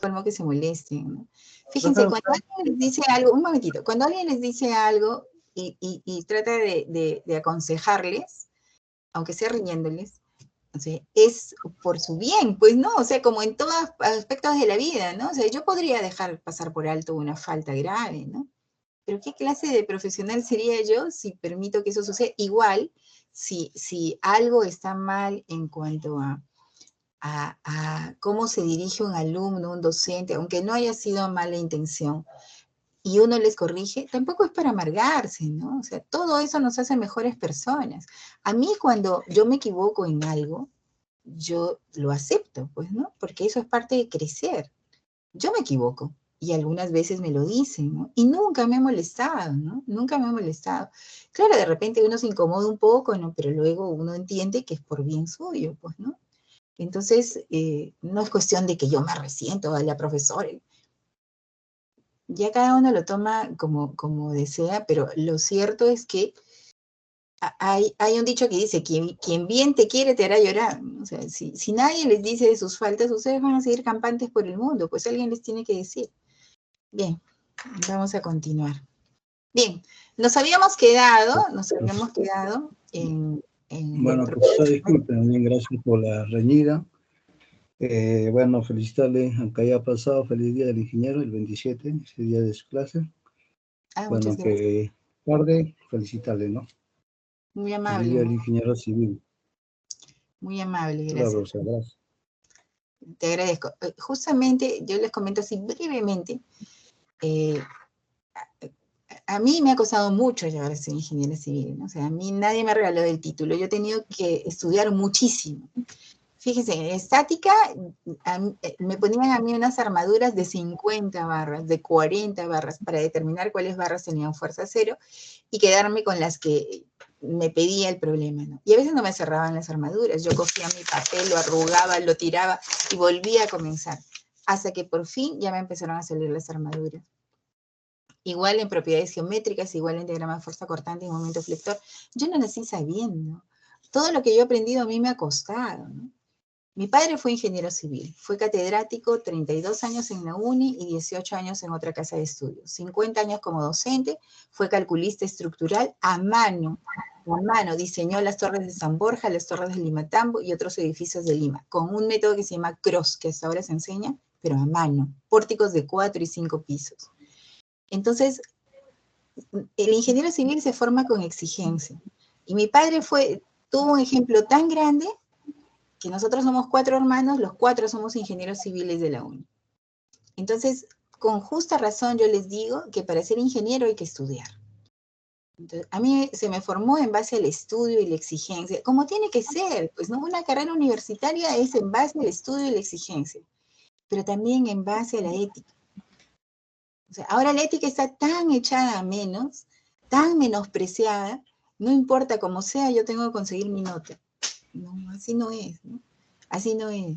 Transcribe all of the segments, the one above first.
colmo que se molesten, ¿no? Fíjense, Profesor, cuando alguien les dice algo, un momentito, cuando alguien les dice algo y trata de aconsejarles, aunque sea riñéndoles, o sea, es por su bien, pues, ¿no? O sea, como en todos aspectos de la vida, ¿no? O sea, yo podría dejar pasar por alto una falta grave, ¿no? Pero ¿qué clase de profesional sería yo si permito que eso suceda? Igual, si algo está mal en cuanto a cómo se dirige un alumno, un docente, aunque no haya sido mala intención, y uno les corrige, tampoco es para amargarse, ¿no? O sea, todo eso nos hace mejores personas. A mí cuando yo me equivoco en algo, yo lo acepto, pues, ¿no? Porque eso es parte de crecer. Yo me equivoco y algunas veces me lo dicen, ¿no? Y nunca me ha molestado, ¿no? Nunca me ha molestado. Claro, de repente uno se incomoda un poco, ¿no? Pero luego uno entiende que es por bien suyo, pues, ¿no? Entonces, no es cuestión de que yo me resiento a la profesora. Ya cada uno lo toma como desea, pero lo cierto es que hay un dicho que dice, quien bien te quiere te hará llorar. O sea, si nadie les dice de sus faltas, ustedes van a seguir campantes por el mundo, pues alguien les tiene que decir. Bien, vamos a continuar. Bien, nos habíamos quedado en bueno, profesor, disculpe, también gracias por la reñida. Bueno, felicitarle, aunque haya pasado, feliz día del ingeniero, el 27, ese día de su clase. muchas Bueno, gracias. que tarde, felicitarle, ¿no? Muy Feliz día amable, del ingeniero civil. muy amable, Claro, gracias. profesor, gracias. Te agradezco. Justamente, yo les comento así brevemente, eh, a mí me ha costado mucho llegar a ser ingeniera civil, ¿no? O sea, a mí nadie me regaló el título, yo he tenido que estudiar muchísimo. Fíjense, en estática me ponían a mí unas armaduras de 50 barras, de 40 barras, para determinar cuáles barras tenían fuerza cero y quedarme con las que me pedía el problema, ¿no? Y a veces no me cerraban las armaduras, yo cogía mi papel, lo arrugaba, lo tiraba y volvía a comenzar, hasta que por fin ya me empezaron a salir las armaduras. Igual en propiedades geométricas, igual en diagrama de fuerza cortante y momento flector. Yo no nací sabiendo. Todo lo que yo he aprendido a mí me ha costado, ¿no? Mi padre fue ingeniero civil, fue catedrático 32 años en la UNI y 18 años en otra casa de estudios, 50 años como docente, fue calculista estructural a mano, diseñó las torres de San Borja, las torres de Limatambo y otros edificios de Lima, con un método que se llama CROSS, que hasta ahora se enseña, pero a mano, pórticos de 4 y 5 pisos. Entonces, el ingeniero civil se forma con exigencia. Y mi padre tuvo un ejemplo tan grande que nosotros somos 4 hermanos, los 4 somos ingenieros civiles de la UNI. Entonces, con justa razón yo les digo que para ser ingeniero hay que estudiar. Entonces, a mí se me formó en base al estudio y la exigencia, como tiene que ser, pues no, una carrera universitaria es en base al estudio y la exigencia, pero también en base a la ética. O sea, ahora la ética está tan echada a menos, tan menospreciada, no importa cómo sea, yo tengo que conseguir mi nota. No, así no es, ¿no? Así no es.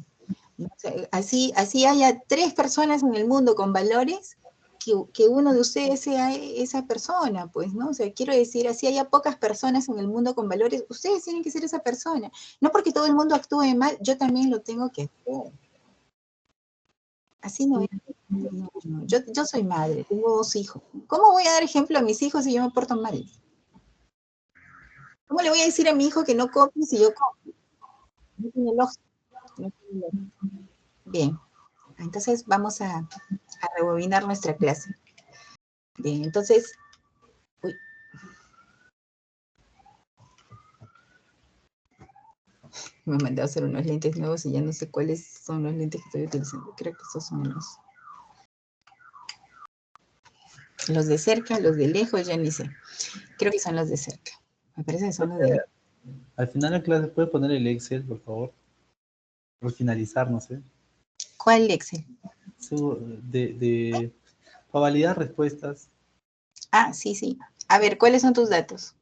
¿No? O sea, así haya 3 personas en el mundo con valores, que uno de ustedes sea esa persona, pues, ¿no? O sea, quiero decir, así haya pocas personas en el mundo con valores, ustedes tienen que ser esa persona. No porque todo el mundo actúe mal, yo también lo tengo que hacer. Así no es. No, no. Yo soy madre, tengo 2 hijos. ¿Cómo voy a dar ejemplo a mis hijos si yo me porto mal? ¿Cómo le voy a decir a mi hijo que no copie si yo copio? No tiene lógica. No tiene lógica. Bien, entonces vamos a rebobinar nuestra clase. Bien, entonces, uy, me mandé a hacer unos lentes nuevos y ya no sé cuáles son los lentes que estoy utilizando. Creo que estos son los de cerca, los de lejos, ya ni sé. Creo que son los de cerca. Me parece que son los de lejos. Al final de la clase, ¿puede poner el Excel, por favor? Por finalizar, no sé. ¿Cuál Excel? Para validar respuestas. Ah, sí, sí. A ver, ¿cuáles son tus datos?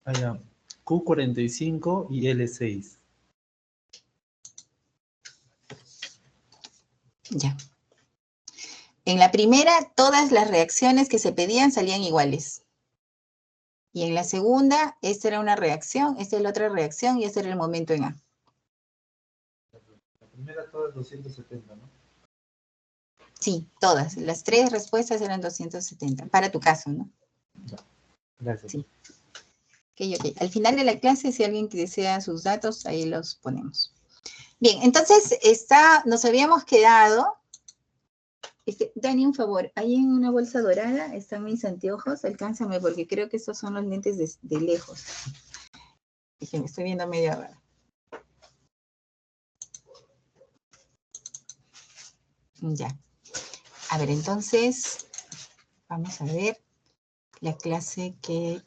Allá, Q45 y L6. Ya. En la primera, todas las reacciones que se pedían salían iguales. Y en la segunda, esta era una reacción, esta es la otra reacción y este era el momento en A. La primera toda es 270, ¿no? Sí, todas. Las 3 respuestas eran 270. Para tu caso, ¿no? Gracias. Sí. Ok. Al final de la clase, si alguien desea sus datos, ahí los ponemos. Bien, entonces nos habíamos quedado. Dani, un favor, ahí en una bolsa dorada están mis anteojos, alcánzame porque creo que estos son los lentes de lejos. Dije, me estoy viendo medio raro. Ya. A ver, entonces, vamos a ver la clase que...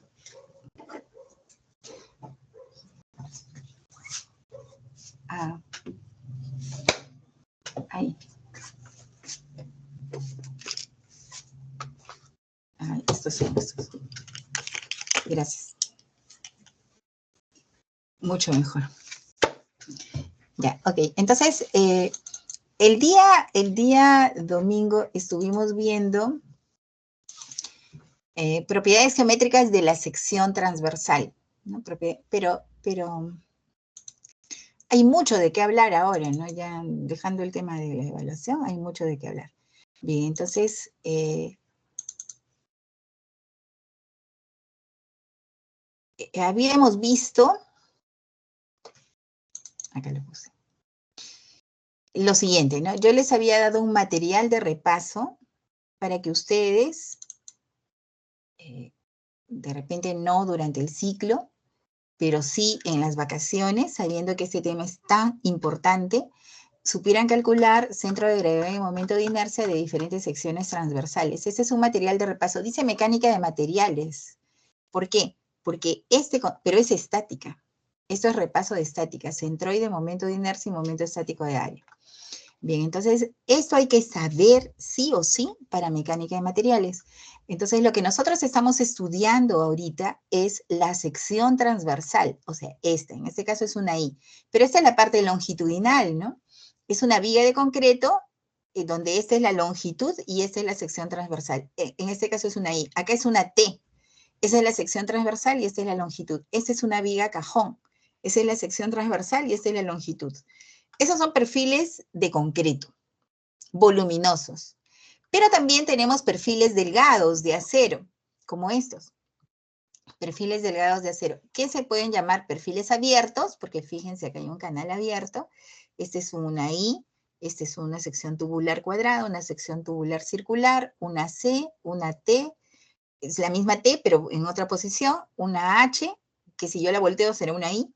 Ahí. Estos son estos. Gracias. Mucho mejor. Ya, ok. Entonces, el día domingo estuvimos viendo propiedades geométricas de la sección transversal, ¿no? Pero hay mucho de qué hablar ahora, ¿no? Ya dejando el tema de la evaluación, hay mucho de qué hablar. Bien, entonces, habíamos visto, acá lo puse, lo siguiente, ¿no? Yo les había dado un material de repaso para que ustedes, de repente no durante el ciclo, pero sí en las vacaciones, sabiendo que este tema es tan importante, supieran calcular centro de gravedad y momento de inercia de diferentes secciones transversales. Este es un material de repaso. Dice mecánica de materiales. ¿Por qué? Porque pero es estática. Esto es repaso de estática, centroide, momento de inercia y momento estático de área. Bien, entonces, esto hay que saber sí o sí para mecánica de materiales. Entonces, lo que nosotros estamos estudiando ahorita es la sección transversal, o sea, en este caso es una I, pero esta es la parte longitudinal, ¿no? Es una viga de concreto donde esta es la longitud y esta es la sección transversal. En este caso es una I, acá es una T. Esa es la sección transversal y esta es la longitud. Esta es una viga cajón. Esa es la sección transversal y esta es la longitud. Esos son perfiles de concreto, voluminosos. Pero también tenemos perfiles delgados de acero, como estos. Perfiles delgados de acero, que se pueden llamar perfiles abiertos, porque fíjense, acá hay un canal abierto. Este es una I, esta es una sección tubular cuadrada, una sección tubular circular, una C, una T, es la misma T, pero en otra posición, una H, que si yo la volteo será una I,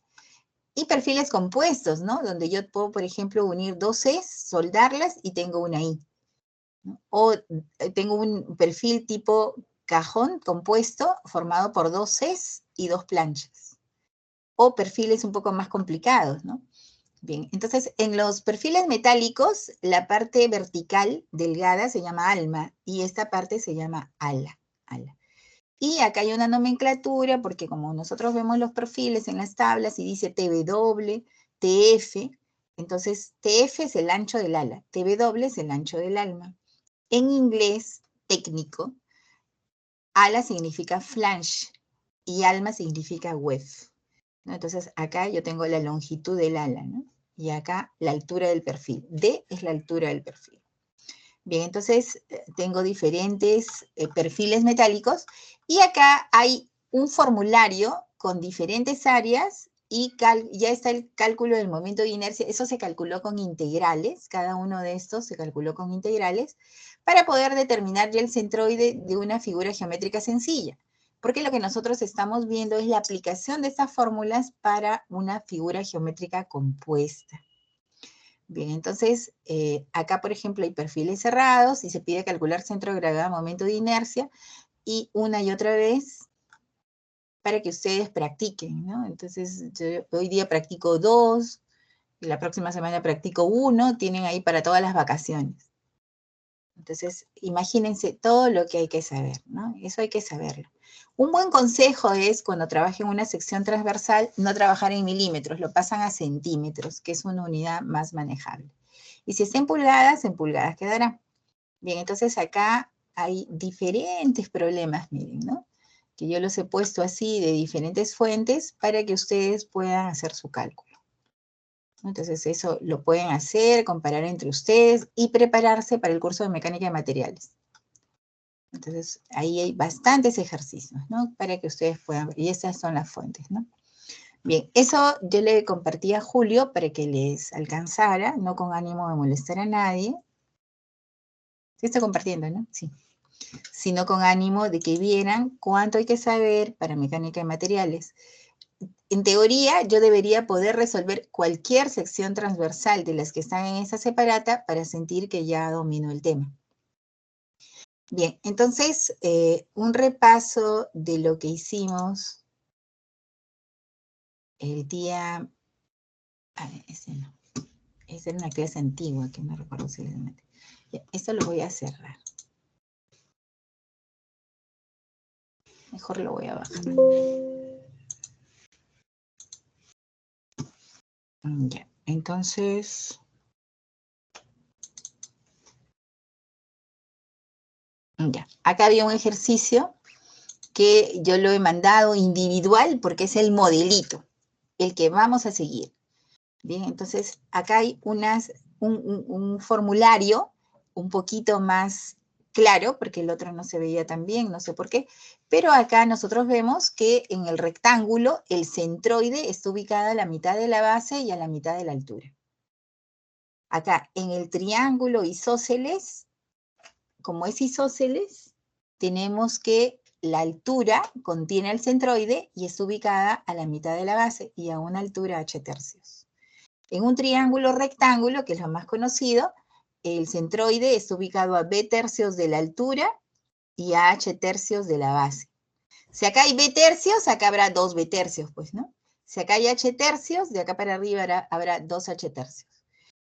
y perfiles compuestos, ¿no? Donde yo puedo, por ejemplo, unir dos Cs, soldarlas y tengo una I, ¿no? O tengo un perfil tipo cajón compuesto formado por dos Cs y dos planchas. O perfiles un poco más complicados, ¿no? Bien, entonces en los perfiles metálicos, la parte vertical delgada se llama alma y esta parte se llama ala. Y acá hay una nomenclatura porque como nosotros vemos los perfiles en las tablas y dice TW, TF, entonces TF es el ancho del ala, TW es el ancho del alma. En inglés técnico, ala significa flange y alma significa weft, ¿no? Entonces acá yo tengo la longitud del ala, ¿no? Y acá la altura del perfil. D es la altura del perfil. Bien, entonces tengo diferentes perfiles metálicos y acá hay un formulario con diferentes áreas y ya está el cálculo del momento de inercia. Eso se calculó con integrales, cada uno de estos se calculó con integrales para poder determinar ya el centroide de una figura geométrica sencilla. Porque lo que nosotros estamos viendo es la aplicación de estas fórmulas para una figura geométrica compuesta. Bien, entonces, acá, por ejemplo, hay perfiles cerrados y se pide calcular centro de gravedad, momento de inercia, y una y otra vez para que ustedes practiquen, ¿no? Entonces, yo hoy día practico 2, y la próxima semana practico 1, tienen ahí para todas las vacaciones. Entonces, imagínense todo lo que hay que saber, ¿no? Eso hay que saberlo. Un buen consejo es, cuando trabajen una sección transversal, no trabajar en milímetros, lo pasan a centímetros, que es una unidad más manejable. Y si está en pulgadas quedará. Bien, entonces acá hay diferentes problemas, miren, ¿no? Que yo los he puesto así de diferentes fuentes para que ustedes puedan hacer su cálculo. ¿no? Entonces eso lo pueden hacer, comparar entre ustedes y prepararse para el curso de mecánica de materiales. Entonces ahí hay bastantes ejercicios, ¿no? Para que ustedes puedan ver, y esas son las fuentes, ¿no? Bien, eso yo le compartí a Julio para que les alcanzara, no con ánimo de molestar a nadie. Sí está compartiendo, ¿no? Sí. Sino con ánimo de que vieran cuánto hay que saber para mecánica de materiales. En teoría, yo debería poder resolver cualquier sección transversal de las que están en esa separata para sentir que ya domino el tema. Bien, entonces, un repaso de lo que hicimos el día... A ver, ese no. Esa era una clase antigua que no recuerdo si les metí. Ya, esto lo voy a cerrar. Mejor lo voy a bajar. Ya, entonces... Ya, acá había un ejercicio que yo lo he mandado individual porque es el modelito, el que vamos a seguir. Bien, entonces acá hay un formulario un poquito más claro, porque el otro no se veía tan bien, no sé por qué, pero acá nosotros vemos que en el rectángulo el centroide está ubicado a la mitad de la base y a la mitad de la altura. Acá en el triángulo isósceles, como es isósceles, tenemos que la altura contiene el centroide y está ubicada a la mitad de la base y a una altura h tercios. En un triángulo rectángulo, que es lo más conocido, el centroide está ubicado a b tercios de la altura y a h tercios de la base. Si acá hay b tercios, acá habrá 2 b tercios, pues, ¿no? Si acá hay h tercios, de acá para arriba habrá 2 h tercios.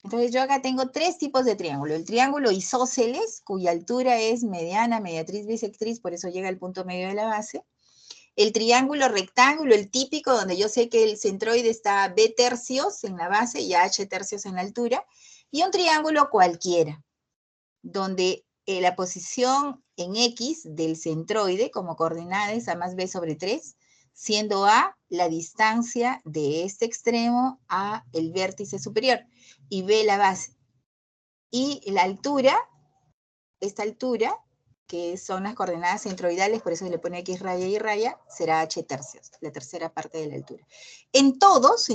Entonces yo acá tengo 3 tipos de triángulo. El triángulo isósceles, cuya altura es mediana, mediatriz, bisectriz, por eso llega al punto medio de la base. El triángulo rectángulo, el típico, donde yo sé que el centroide está a b tercios en la base y a h tercios en la altura. Y un triángulo cualquiera, donde la posición en X del centroide como coordenada es a más b sobre 3, siendo a la distancia de este extremo a el vértice superior y b la base. Y la altura, esta altura, que son las coordenadas centroidales, por eso se le pone X raya y raya, será h tercios, la tercera parte de la altura. En todos,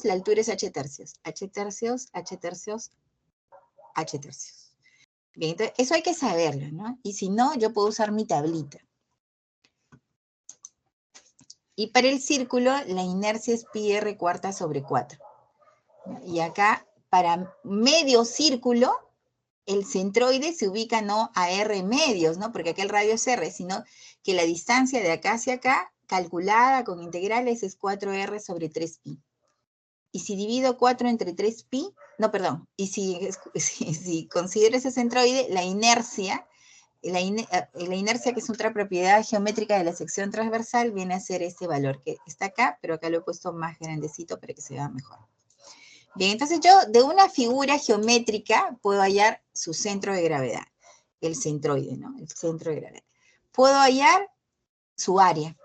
la altura es h tercios, h tercios, h tercios, h tercios. Bien, entonces eso hay que saberlo, ¿no? Y si no, yo puedo usar mi tablita. Y para el círculo, la inercia es pi r cuarta sobre 4. Y acá, para medio círculo, el centroide se ubica no a r medios, ¿no? Porque acá el radio es r, sino que la distancia de acá hacia acá, calculada con integrales, es 4r sobre 3pi. Y si divido 4 entre 3pi, no, perdón, y si considero ese centroide, la inercia, que es otra propiedad geométrica de la sección transversal, viene a ser este valor que está acá, pero acá lo he puesto más grandecito para que se vea mejor. Bien, entonces yo de una figura geométrica puedo hallar su centro de gravedad, el centroide, ¿no? El centro de gravedad. Puedo hallar su área.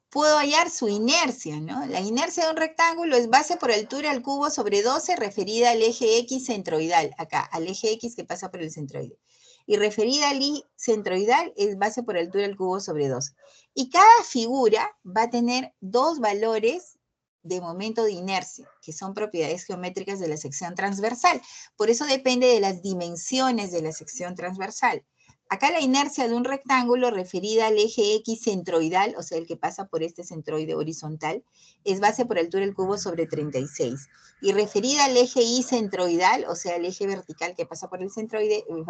Puedo hallar su inercia, ¿no? La inercia de un rectángulo es base por altura al cubo sobre 12 referida al eje X centroidal, acá, al eje X que pasa por el centroide. Y referida al Y centroidal es base por altura al cubo sobre 12. Y cada figura va a tener dos valores de momento de inercia, que son propiedades geométricas de la sección transversal. Por eso depende de las dimensiones de la sección transversal. Acá la inercia de un rectángulo referida al eje X centroidal, o sea, el que pasa por este centroide horizontal, es base por altura del cubo sobre 36. Y referida al eje Y centroidal, o sea, el eje vertical que pasa por el centroide, es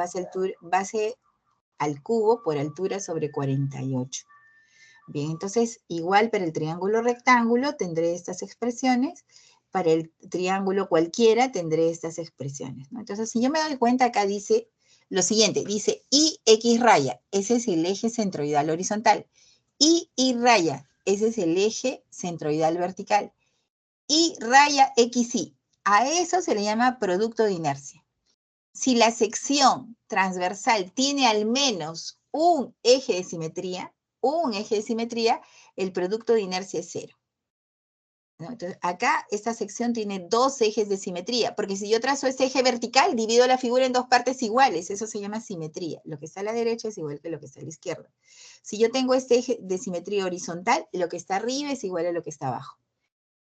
base al cubo por altura sobre 48. Bien, entonces, igual para el triángulo rectángulo tendré estas expresiones, para el triángulo cualquiera tendré estas expresiones, ¿no? Entonces, si yo me doy cuenta, acá dice lo siguiente, dice IX raya, ese es el eje centroidal horizontal, y raya, ese es el eje centroidal vertical, y raya XY, a eso se le llama producto de inercia. Si la sección transversal tiene al menos un eje de simetría, el producto de inercia es 0. ¿no? Entonces, acá esta sección tiene dos ejes de simetría, porque si yo trazo este eje vertical, divido la figura en dos partes iguales, eso se llama simetría. Lo que está a la derecha es igual que lo que está a la izquierda. Si yo tengo este eje de simetría horizontal, lo que está arriba es igual a lo que está abajo.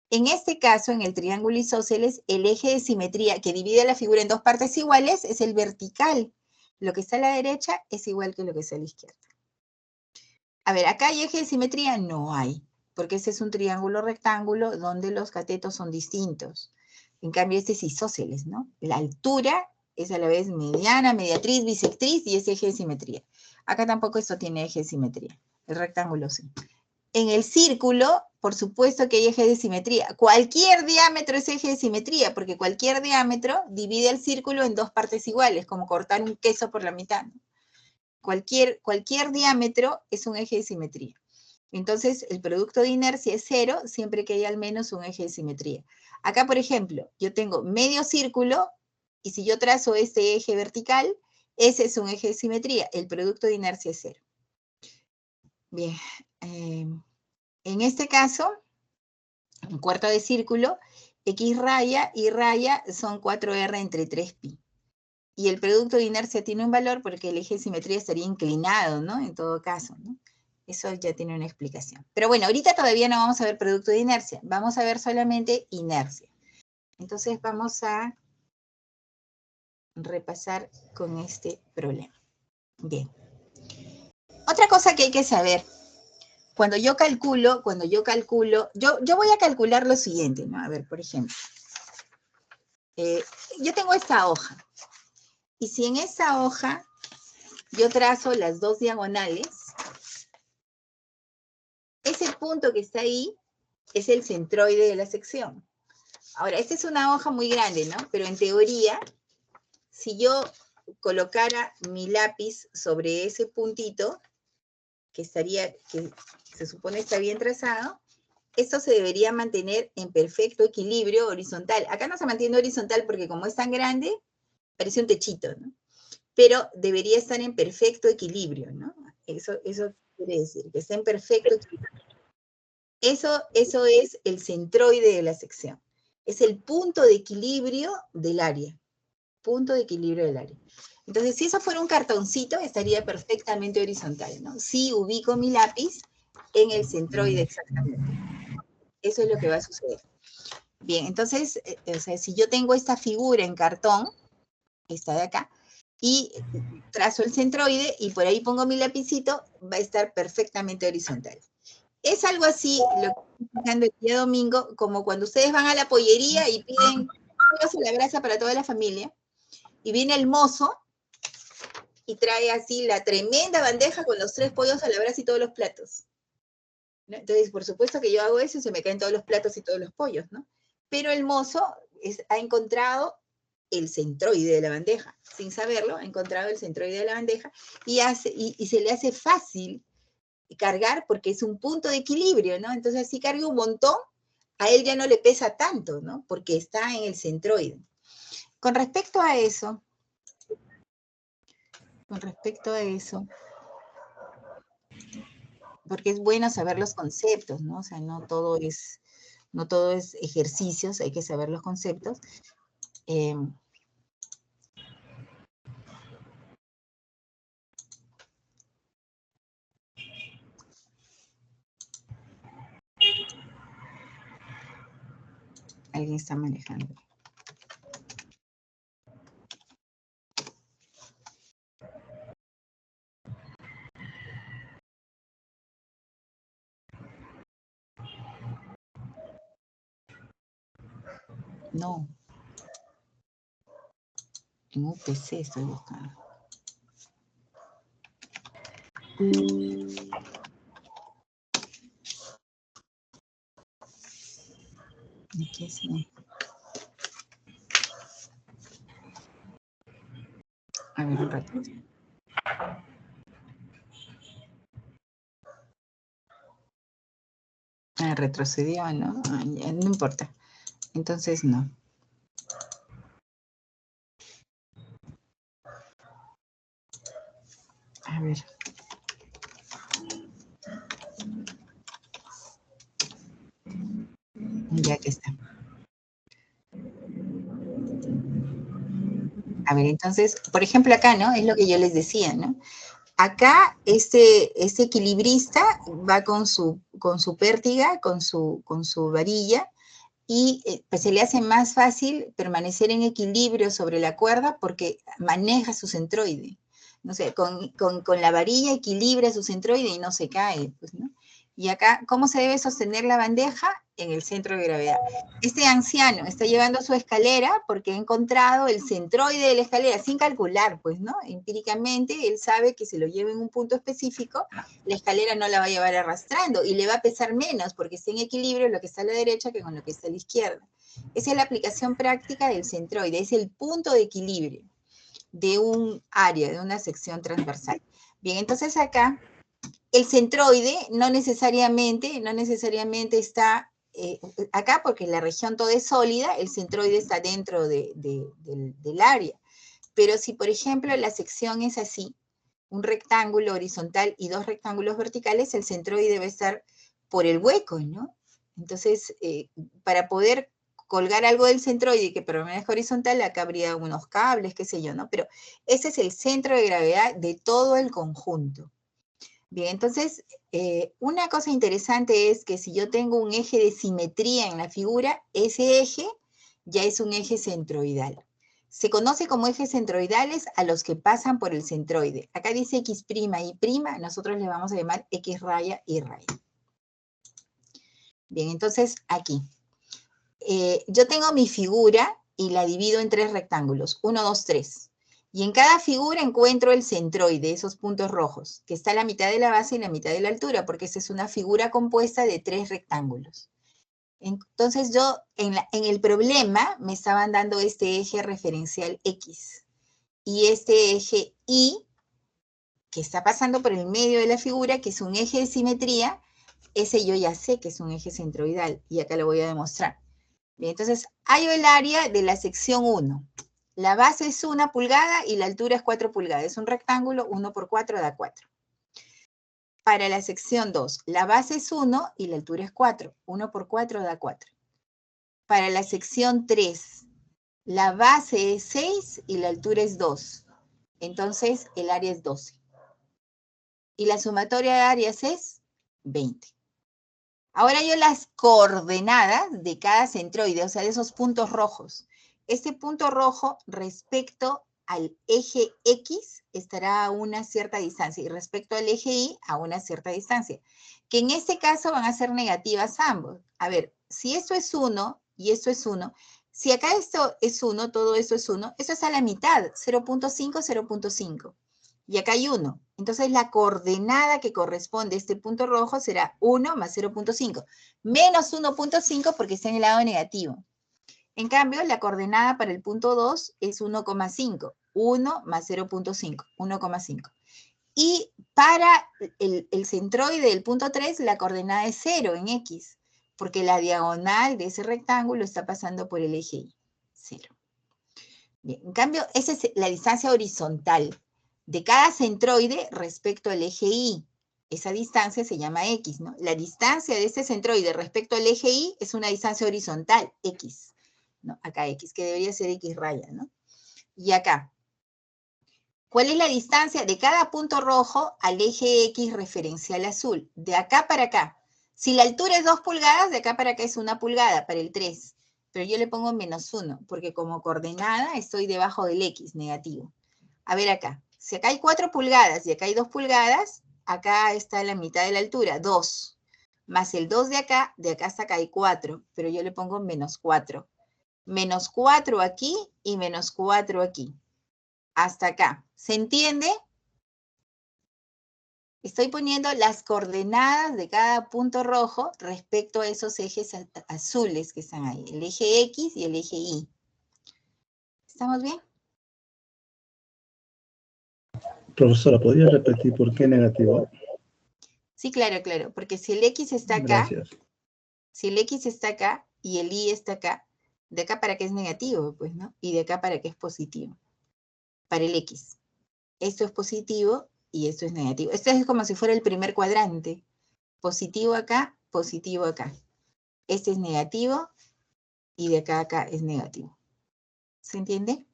En este caso, en el triángulo isósceles, el eje de simetría que divide la figura en dos partes iguales es el vertical. Lo que está a la derecha es igual que lo que está a la izquierda. A ver, ¿acá hay eje de simetría? No hay, porque este es un triángulo rectángulo donde los catetos son distintos. En cambio, este es isósceles, ¿no? La altura es a la vez mediana, mediatriz, bisectriz y es eje de simetría. Acá tampoco esto tiene eje de simetría. El rectángulo sí. En el círculo, por supuesto que hay eje de simetría. Cualquier diámetro es eje de simetría, porque cualquier diámetro divide el círculo en dos partes iguales, como cortar un queso por la mitad, ¿no? Cualquier diámetro es un eje de simetría. Entonces, el producto de inercia es 0 siempre que haya al menos un eje de simetría. Acá, por ejemplo, yo tengo medio círculo y si yo trazo este eje vertical, ese es un eje de simetría. El producto de inercia es 0. Bien. En este caso, un cuarto de círculo, X raya y raya son 4R entre 3pi. Y el producto de inercia tiene un valor porque el eje de simetría estaría inclinado, ¿no? En todo caso, ¿no? Eso ya tiene una explicación. Pero bueno, ahorita todavía no vamos a ver producto de inercia. Vamos a ver solamente inercia. Entonces vamos a repasar con este problema. Bien. Otra cosa que hay que saber. Cuando yo calculo, yo voy a calcular lo siguiente, ¿no? A ver, por ejemplo. Yo tengo esta hoja. Y si en esa hoja yo trazo las dos diagonales, ese punto que está ahí es el centroide de la sección. Ahora, esta es una hoja muy grande, ¿no? Pero en teoría, si yo colocara mi lápiz sobre ese puntito, que se supone está bien trazado, esto se debería mantener en perfecto equilibrio horizontal. Acá no se mantiene horizontal porque como es tan grande, parece un techito, ¿no? Pero debería estar en perfecto equilibrio, ¿no? Eso quiere decir que está en perfecto equilibrio. Eso es el centroide de la sección. Es el punto de equilibrio del área. Punto de equilibrio del área. Entonces, si eso fuera un cartoncito, estaría perfectamente horizontal, ¿no? Si ubico mi lápiz en el centroide exactamente. Eso es lo que va a suceder. Bien, entonces, o sea, si yo tengo esta figura en cartón, esta de acá, y trazo el centroide y por ahí pongo mi lapicito, va a estar perfectamente horizontal. Es algo así, lo que estoy explicando el día domingo, como cuando ustedes van a la pollería y piden pollos a la brasa para toda la familia, y viene el mozo y trae así la tremenda bandeja con los 3 pollos a la brasa y todos los platos, ¿no? Entonces, por supuesto que yo hago eso y se me caen todos los platos y todos los pollos, ¿no? Pero el mozo ha encontrado el centroide de la bandeja, sin saberlo, ha encontrado el centroide de la bandeja y se le hace fácil cargar porque es un punto de equilibrio, ¿no? Entonces, si carga un montón, a él ya no le pesa tanto, ¿no? Porque está en el centroide. Con respecto a eso, porque es bueno saber los conceptos, ¿no? O sea, no todo es ejercicios, hay que saber los conceptos. Alguien está manejando. No. En un PC estoy buscando. Aquí sí. A ver, un rato. Retrocedió, ¿no? No importa. Entonces, no. A ver. Ya que está. A ver, entonces, por ejemplo acá, ¿no? Es lo que yo les decía, ¿no? Acá este equilibrista va con su pértiga, con su varilla, y pues se le hace más fácil permanecer en equilibrio sobre la cuerda porque maneja su centroide. No sé, con la varilla equilibra su centroide y no se cae, pues, ¿no? Y acá, ¿cómo se debe sostener la bandeja? En el centro de gravedad. Este anciano está llevando su escalera porque ha encontrado el centroide de la escalera, sin calcular, pues, ¿no? Empíricamente, él sabe que si lo lleva en un punto específico, la escalera no la va a llevar arrastrando y le va a pesar menos porque está en equilibrio lo que está a la derecha que con lo que está a la izquierda. Esa es la aplicación práctica del centroide, es el punto de equilibrio de un área, de una sección transversal. Bien, entonces acá el centroide no necesariamente está acá porque la región toda es sólida, el centroide está dentro del área. Pero si, por ejemplo, la sección es así, un rectángulo horizontal y dos rectángulos verticales, el centroide debe estar por el hueco, ¿no? Entonces, para poder colgar algo del centroide y que permanezca horizontal, acá habría unos cables, qué sé yo, ¿no? Pero ese es el centro de gravedad de todo el conjunto. Bien, entonces, una cosa interesante es que si yo tengo un eje de simetría en la figura, ese eje ya es un eje centroidal. Se conoce como ejes centroidales a los que pasan por el centroide. Acá dice X' y', nosotros le vamos a llamar X raya y raya. Bien, entonces aquí. Yo tengo mi figura y la divido en 3 rectángulos, 1, 2, 3. Y en cada figura encuentro el centroide, esos puntos rojos, que está a la mitad de la base y la mitad de la altura, porque esta es una figura compuesta de 3 rectángulos. Entonces yo, en el problema, me estaban dando este eje referencial X. Y este eje Y, que está pasando por el medio de la figura, que es un eje de simetría, ese yo ya sé que es un eje centroidal, y acá lo voy a demostrar. Bien, entonces, hallo el área de la sección 1. La base es 1 pulgada y la altura es 4 pulgadas. Es un rectángulo, 1 por 4 da 4. Para la sección 2, la base es 1 y la altura es 4. 1 por 4 da 4. Para la sección 3, la base es 6 y la altura es 2. Entonces, el área es 12. Y la sumatoria de áreas es 20. Ahora yo las coordenadas de cada centroide, o sea, de esos puntos rojos. Este punto rojo respecto al eje X estará a una cierta distancia y respecto al eje Y a una cierta distancia, que en este caso van a ser negativas ambos. A ver, si esto es 1 y esto es 1, si acá esto es 1, todo esto es 1, eso es a la mitad, 0.5, 0.5. Y acá hay 1. Entonces la coordenada que corresponde a este punto rojo será 1 más 0.5, menos 1.5 porque está en el lado negativo. En cambio, la coordenada para el punto 2 es 1,5. 1 más 0.5, 1,5. Y para el centroide del punto 3, la coordenada es 0 en X, porque la diagonal de ese rectángulo está pasando por el eje Y, 0. Bien, en cambio, esa es la distancia horizontal de cada centroide respecto al eje Y. Esa distancia se llama X, ¿no? La distancia de este centroide respecto al eje Y es una distancia horizontal, X, ¿no? Acá X, que debería ser X raya, ¿no? Y acá, ¿cuál es la distancia de cada punto rojo al eje X referencial azul? De acá para acá. Si la altura es 2 pulgadas, de acá para acá es 1 pulgada, para el 3. Pero yo le pongo menos 1, porque como coordenada estoy debajo del X, negativo. A ver acá, si acá hay 4 pulgadas y acá hay 2 pulgadas, acá está la mitad de la altura, 2. Más el 2 de acá hasta acá hay 4, pero yo le pongo menos 4. Menos 4 aquí y menos 4 aquí. Hasta acá. ¿Se entiende? Estoy poniendo las coordenadas de cada punto rojo respecto a esos ejes azules que están ahí, el eje X y el eje Y. ¿Estamos bien? Profesora, ¿podría repetir por qué negativo? Sí, claro, claro, porque si el X está acá, Gracias. si el X está acá y el Y está acá, de acá para acá es negativo, pues, ¿no? Y de acá para acá es positivo, para el X. Esto es positivo y esto es negativo. Esto es como si fuera el primer cuadrante. Positivo acá, positivo acá. este es negativo, y de acá a acá es negativo. ¿Se entiende?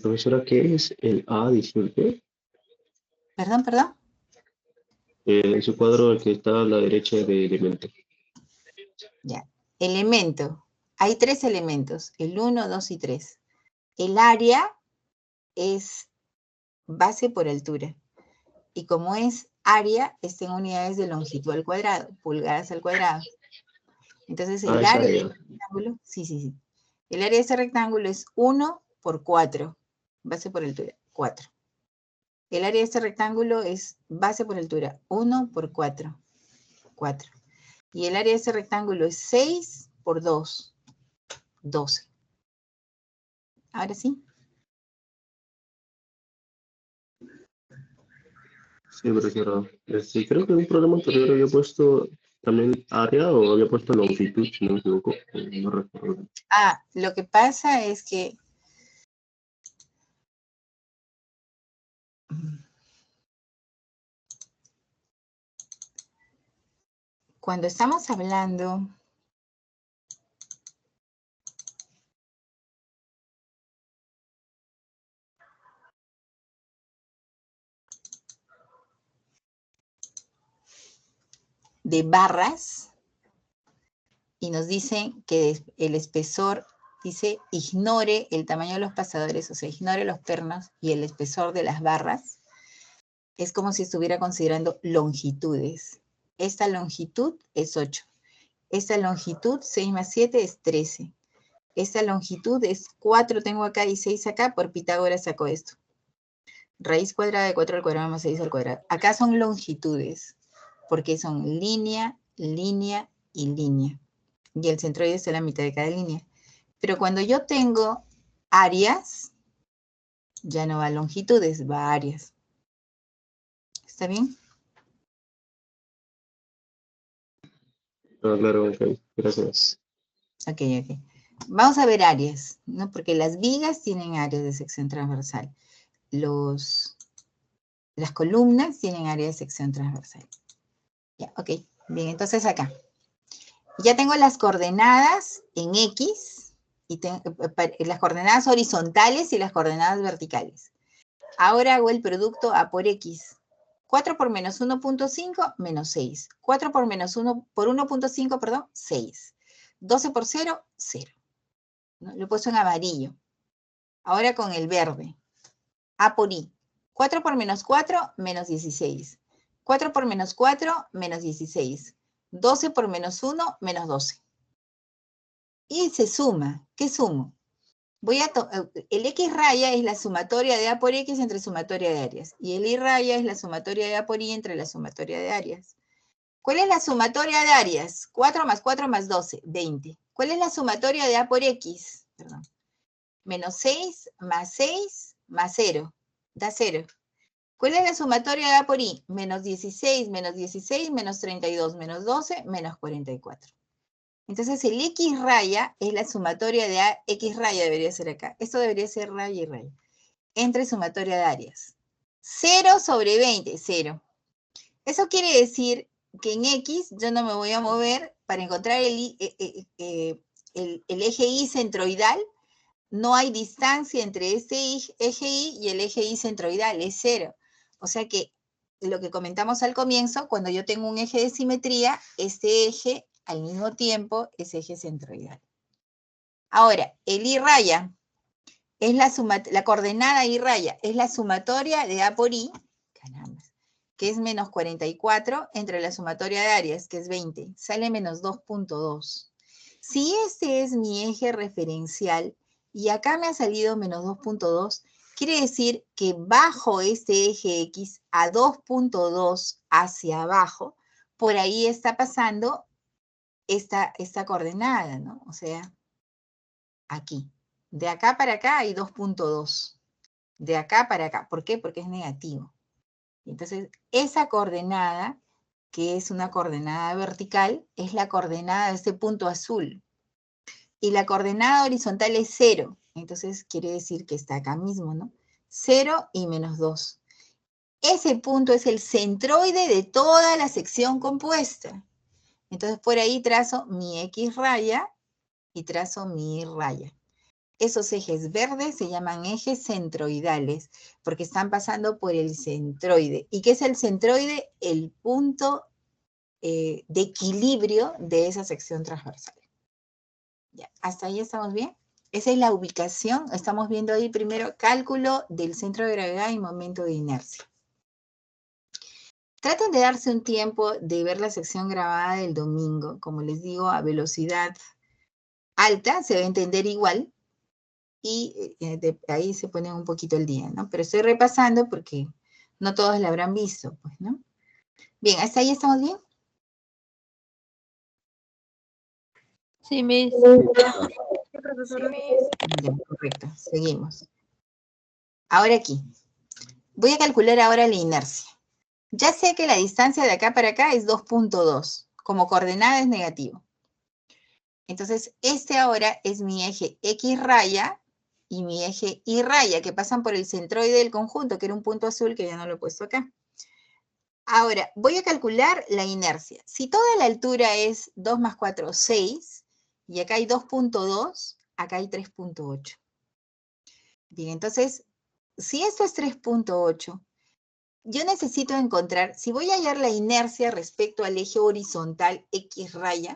Profesora, ¿qué es el A? Disculpe. Perdón, perdón. En su cuadro el que está a la derecha de elemento. Ya. Elemento. Hay 3 elementos, el 1, 2 y 3. El área es base por altura. Y como es área, está en unidades de longitud al cuadrado, pulgadas al cuadrado. Entonces el Esa área de área. este rectángulo, sí. El área de este rectángulo es 1 por 4, base por altura, 4. El área de este rectángulo es base por altura, 1 por 4, 4. Y el área de este rectángulo es 6 por 2, 12. Ahora sí. Sí, profesora. Creo que en un programa anterior había puesto también área o había puesto longitud, si no me equivoco. No recuerdo. Ah, lo que pasa es que cuando estamos hablando de barras y nos dicen que el espesor, dice, ignore el tamaño de los pasadores, o sea, ignore los pernos y el espesor de las barras, es como si estuviera considerando longitudes. Esta longitud es 8. Esta longitud, 6 más 7, es 13. Esta longitud es 4, tengo acá, y 6 acá, por Pitágoras saco esto. Raíz cuadrada de 4 al cuadrado más 6 al cuadrado. Acá son longitudes, porque son línea, línea y línea. Y el centroide está en la mitad de cada línea. Pero cuando yo tengo áreas, ya no va a longitudes, va a áreas. ¿Está bien? Ah, claro, ok. Gracias. Ok. Vamos a ver áreas, ¿no? Porque las vigas tienen áreas de sección transversal. Las columnas tienen área de sección transversal. Ya, ok. Bien, entonces acá. Ya tengo las coordenadas en X, y las coordenadas horizontales y las coordenadas verticales. Ahora hago el producto A por X. 4 por menos 1.5, menos 6. 4 por menos 1 por 1.5, perdón, 6. 12 por 0, 0. ¿No? Lo he puesto en amarillo. Ahora con el verde. A por I. 4 por menos 4, menos 16. 4 por menos 4, menos 16. 12 por menos 1, menos 12. Y se suma. ¿Qué sumo? El X raya es la sumatoria de A por X entre sumatoria de áreas. Y el Y raya es la sumatoria de A por Y entre la sumatoria de áreas. ¿Cuál es la sumatoria de áreas? 4 más 4 más 12, 20. ¿Cuál es la sumatoria de A por X? Perdón. Menos 6 más 6 más 0. Da 0. ¿Cuál es la sumatoria de A por I? Menos 16, menos 16, menos 32, menos 12, menos 44. Entonces el X raya es la sumatoria de A, X raya debería ser acá. Esto debería ser raya y raya. Entre sumatoria de áreas. 0 sobre 20, 0. Eso quiere decir que en X yo no me voy a mover para encontrar el eje Y centroidal. No hay distancia entre este eje Y y el eje Y centroidal, es 0. O sea que lo que comentamos al comienzo, cuando yo tengo un eje de simetría, este eje al mismo tiempo es eje centroidal. Ahora, el Y raya es la coordenada Y raya es la sumatoria de A por I, caramba, que es menos 44 entre la sumatoria de áreas, que es 20, sale menos 2.2. Si este es mi eje referencial y acá me ha salido menos 2.2, quiere decir que bajo este eje X a 2.2 hacia abajo, por ahí está pasando esta coordenada, ¿no? O sea, aquí. De acá para acá hay 2.2. De acá para acá. ¿Por qué? Porque es negativo. Entonces, esa coordenada, que es una coordenada vertical, es la coordenada de este punto azul. Y la coordenada horizontal es 0. Entonces, quiere decir que está acá mismo, ¿no? 0 y menos 2. ese punto es el centroide de toda la sección compuesta. Entonces por ahí trazo mi X raya y trazo mi Y raya. Esos ejes verdes se llaman ejes centroidales porque están pasando por el centroide. ¿Y qué es el centroide? El punto de equilibrio de esa sección transversal. Ya, ¿hasta ahí estamos bien? Esa es la ubicación. Estamos viendo ahí primero cálculo del centro de gravedad y momento de inercia. Traten de darse un tiempo de ver la sección grabada del domingo. Como les digo, a velocidad alta se va a entender igual. Y ahí se pone un poquito el día, ¿no? Pero estoy repasando porque no todos la habrán visto, pues, ¿no? Bien, ¿hasta ahí estamos bien? Sí, Miss. Bien, correcto, seguimos. Ahora aquí. Voy a calcular ahora la inercia. Ya sé que la distancia de acá para acá es 2.2. Como coordenada es negativo. Entonces, este ahora es mi eje X raya y mi eje Y raya, que pasan por el centroide del conjunto, que era un punto azul que ya no lo he puesto acá. Ahora, voy a calcular la inercia. Si toda la altura es 2 más 4, 6, y acá hay 2.2, acá hay 3.8. Bien, entonces, si esto es 3.8, yo necesito encontrar, si voy a hallar la inercia respecto al eje horizontal X raya,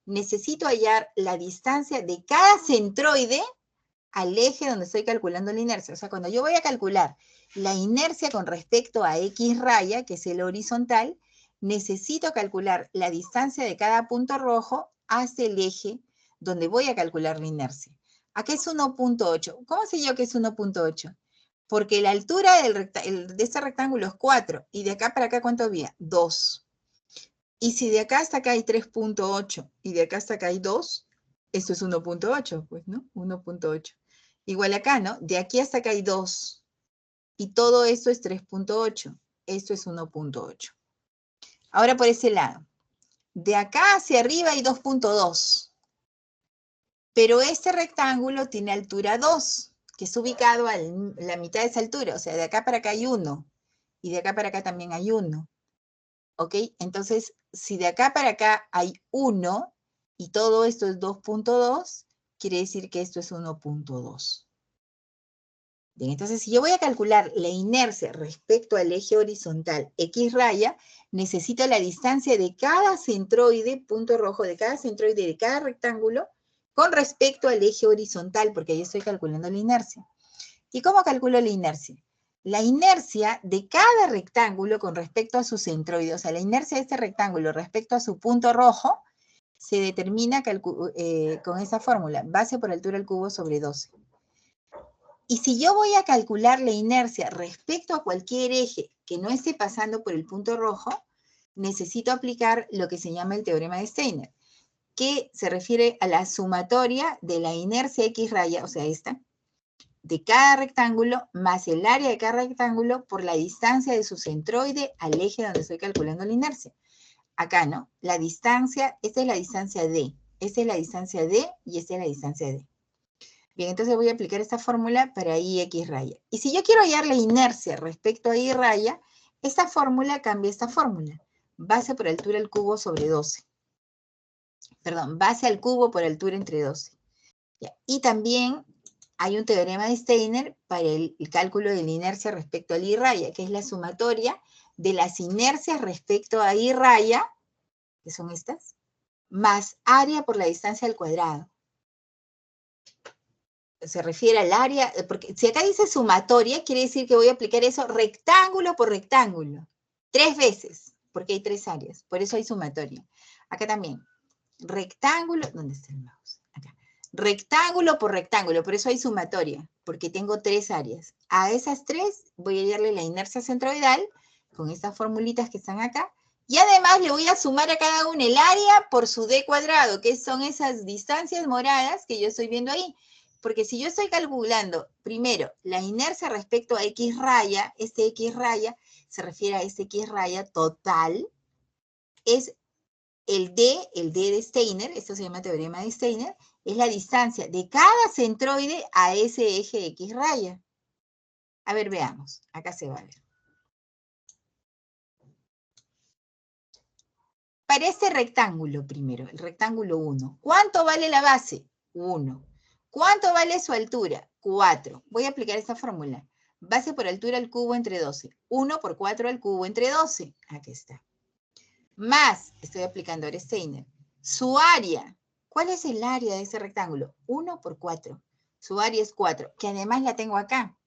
necesito hallar la distancia de cada centroide al eje donde estoy calculando la inercia. O sea, cuando yo voy a calcular la inercia con respecto a X raya, que es el horizontal, necesito calcular la distancia de cada punto rojo hacia el eje donde voy a calcular la inercia. Acá es 1.8. ¿Cómo sé yo que es 1.8? Porque la altura de este rectángulo es 4. ¿Y de acá para acá cuánto había? 2. Y si de acá hasta acá hay 3.8 y de acá hasta acá hay 2, esto es 1.8, pues, ¿no? 1.8. Igual acá, ¿no? De aquí hasta acá hay 2. Y todo esto es 3.8. Esto es 1.8. Ahora por ese lado. De acá hacia arriba hay 2.2. Pero este rectángulo tiene altura 2, que es ubicado a la mitad de esa altura. O sea, de acá para acá hay 1. Y de acá para acá también hay 1. ¿Ok? Entonces, si de acá para acá hay 1 y todo esto es 2.2, quiere decir que esto es 1.2. Bien, entonces si yo voy a calcular la inercia respecto al eje horizontal X raya, necesito la distancia de cada centroide, punto rojo, de cada centroide de cada rectángulo con respecto al eje horizontal, porque ahí estoy calculando la inercia. ¿Y cómo calculo la inercia? La inercia de cada rectángulo con respecto a su centroide, o sea, la inercia de este rectángulo respecto a su punto rojo, se determina con esa fórmula, base por altura al cubo sobre 12. Y si yo voy a calcular la inercia respecto a cualquier eje que no esté pasando por el punto rojo, necesito aplicar lo que se llama el teorema de Steiner, que se refiere a la sumatoria de la inercia X raya, o sea, esta, de cada rectángulo más el área de cada rectángulo por la distancia de su centroide al eje donde estoy calculando la inercia. Acá, ¿no? La distancia, esta es la distancia D, esta es la distancia D y esta es la distancia D. Bien, entonces voy a aplicar esta fórmula para IX raya. Y si yo quiero hallar la inercia respecto a Y raya, esta fórmula cambia esta fórmula. Base por altura al cubo sobre 12. Perdón, base al cubo por altura entre 12. Ya. Y también hay un teorema de Steiner para el cálculo de la inercia respecto al Y raya, que es la sumatoria de las inercias respecto a Y raya, que son estas, más área por la distancia al cuadrado. Se refiere al área, porque si acá dice sumatoria, quiere decir que voy a aplicar eso rectángulo por rectángulo, 3 veces, porque hay 3 áreas, por eso hay sumatoria. Acá también, rectángulo, ¿dónde está el mouse? Acá. Rectángulo por rectángulo, por eso hay sumatoria, porque tengo 3 áreas. A esas 3 voy a darle la inercia centroidal, con estas formulitas que están acá, y además le voy a sumar a cada una el área por su d cuadrado, que son esas distancias moradas que yo estoy viendo ahí. Porque si yo estoy calculando, primero, la inercia respecto a X raya, este X raya se refiere a este X raya total, es el D de Steiner, esto se llama teorema de Steiner, es la distancia de cada centroide a ese eje X raya. A ver, veamos, acá se va a ver. para este rectángulo primero, el rectángulo 1, ¿cuánto vale la base? 1. ¿Cuánto vale su altura? 4. Voy a aplicar esta fórmula. Base por altura al cubo entre 12. 1 por 4 al cubo entre 12. Aquí está. Más, estoy aplicando ahora Steiner. Su área. ¿Cuál es el área de ese rectángulo? 1 por 4. Su área es 4, que además la tengo acá.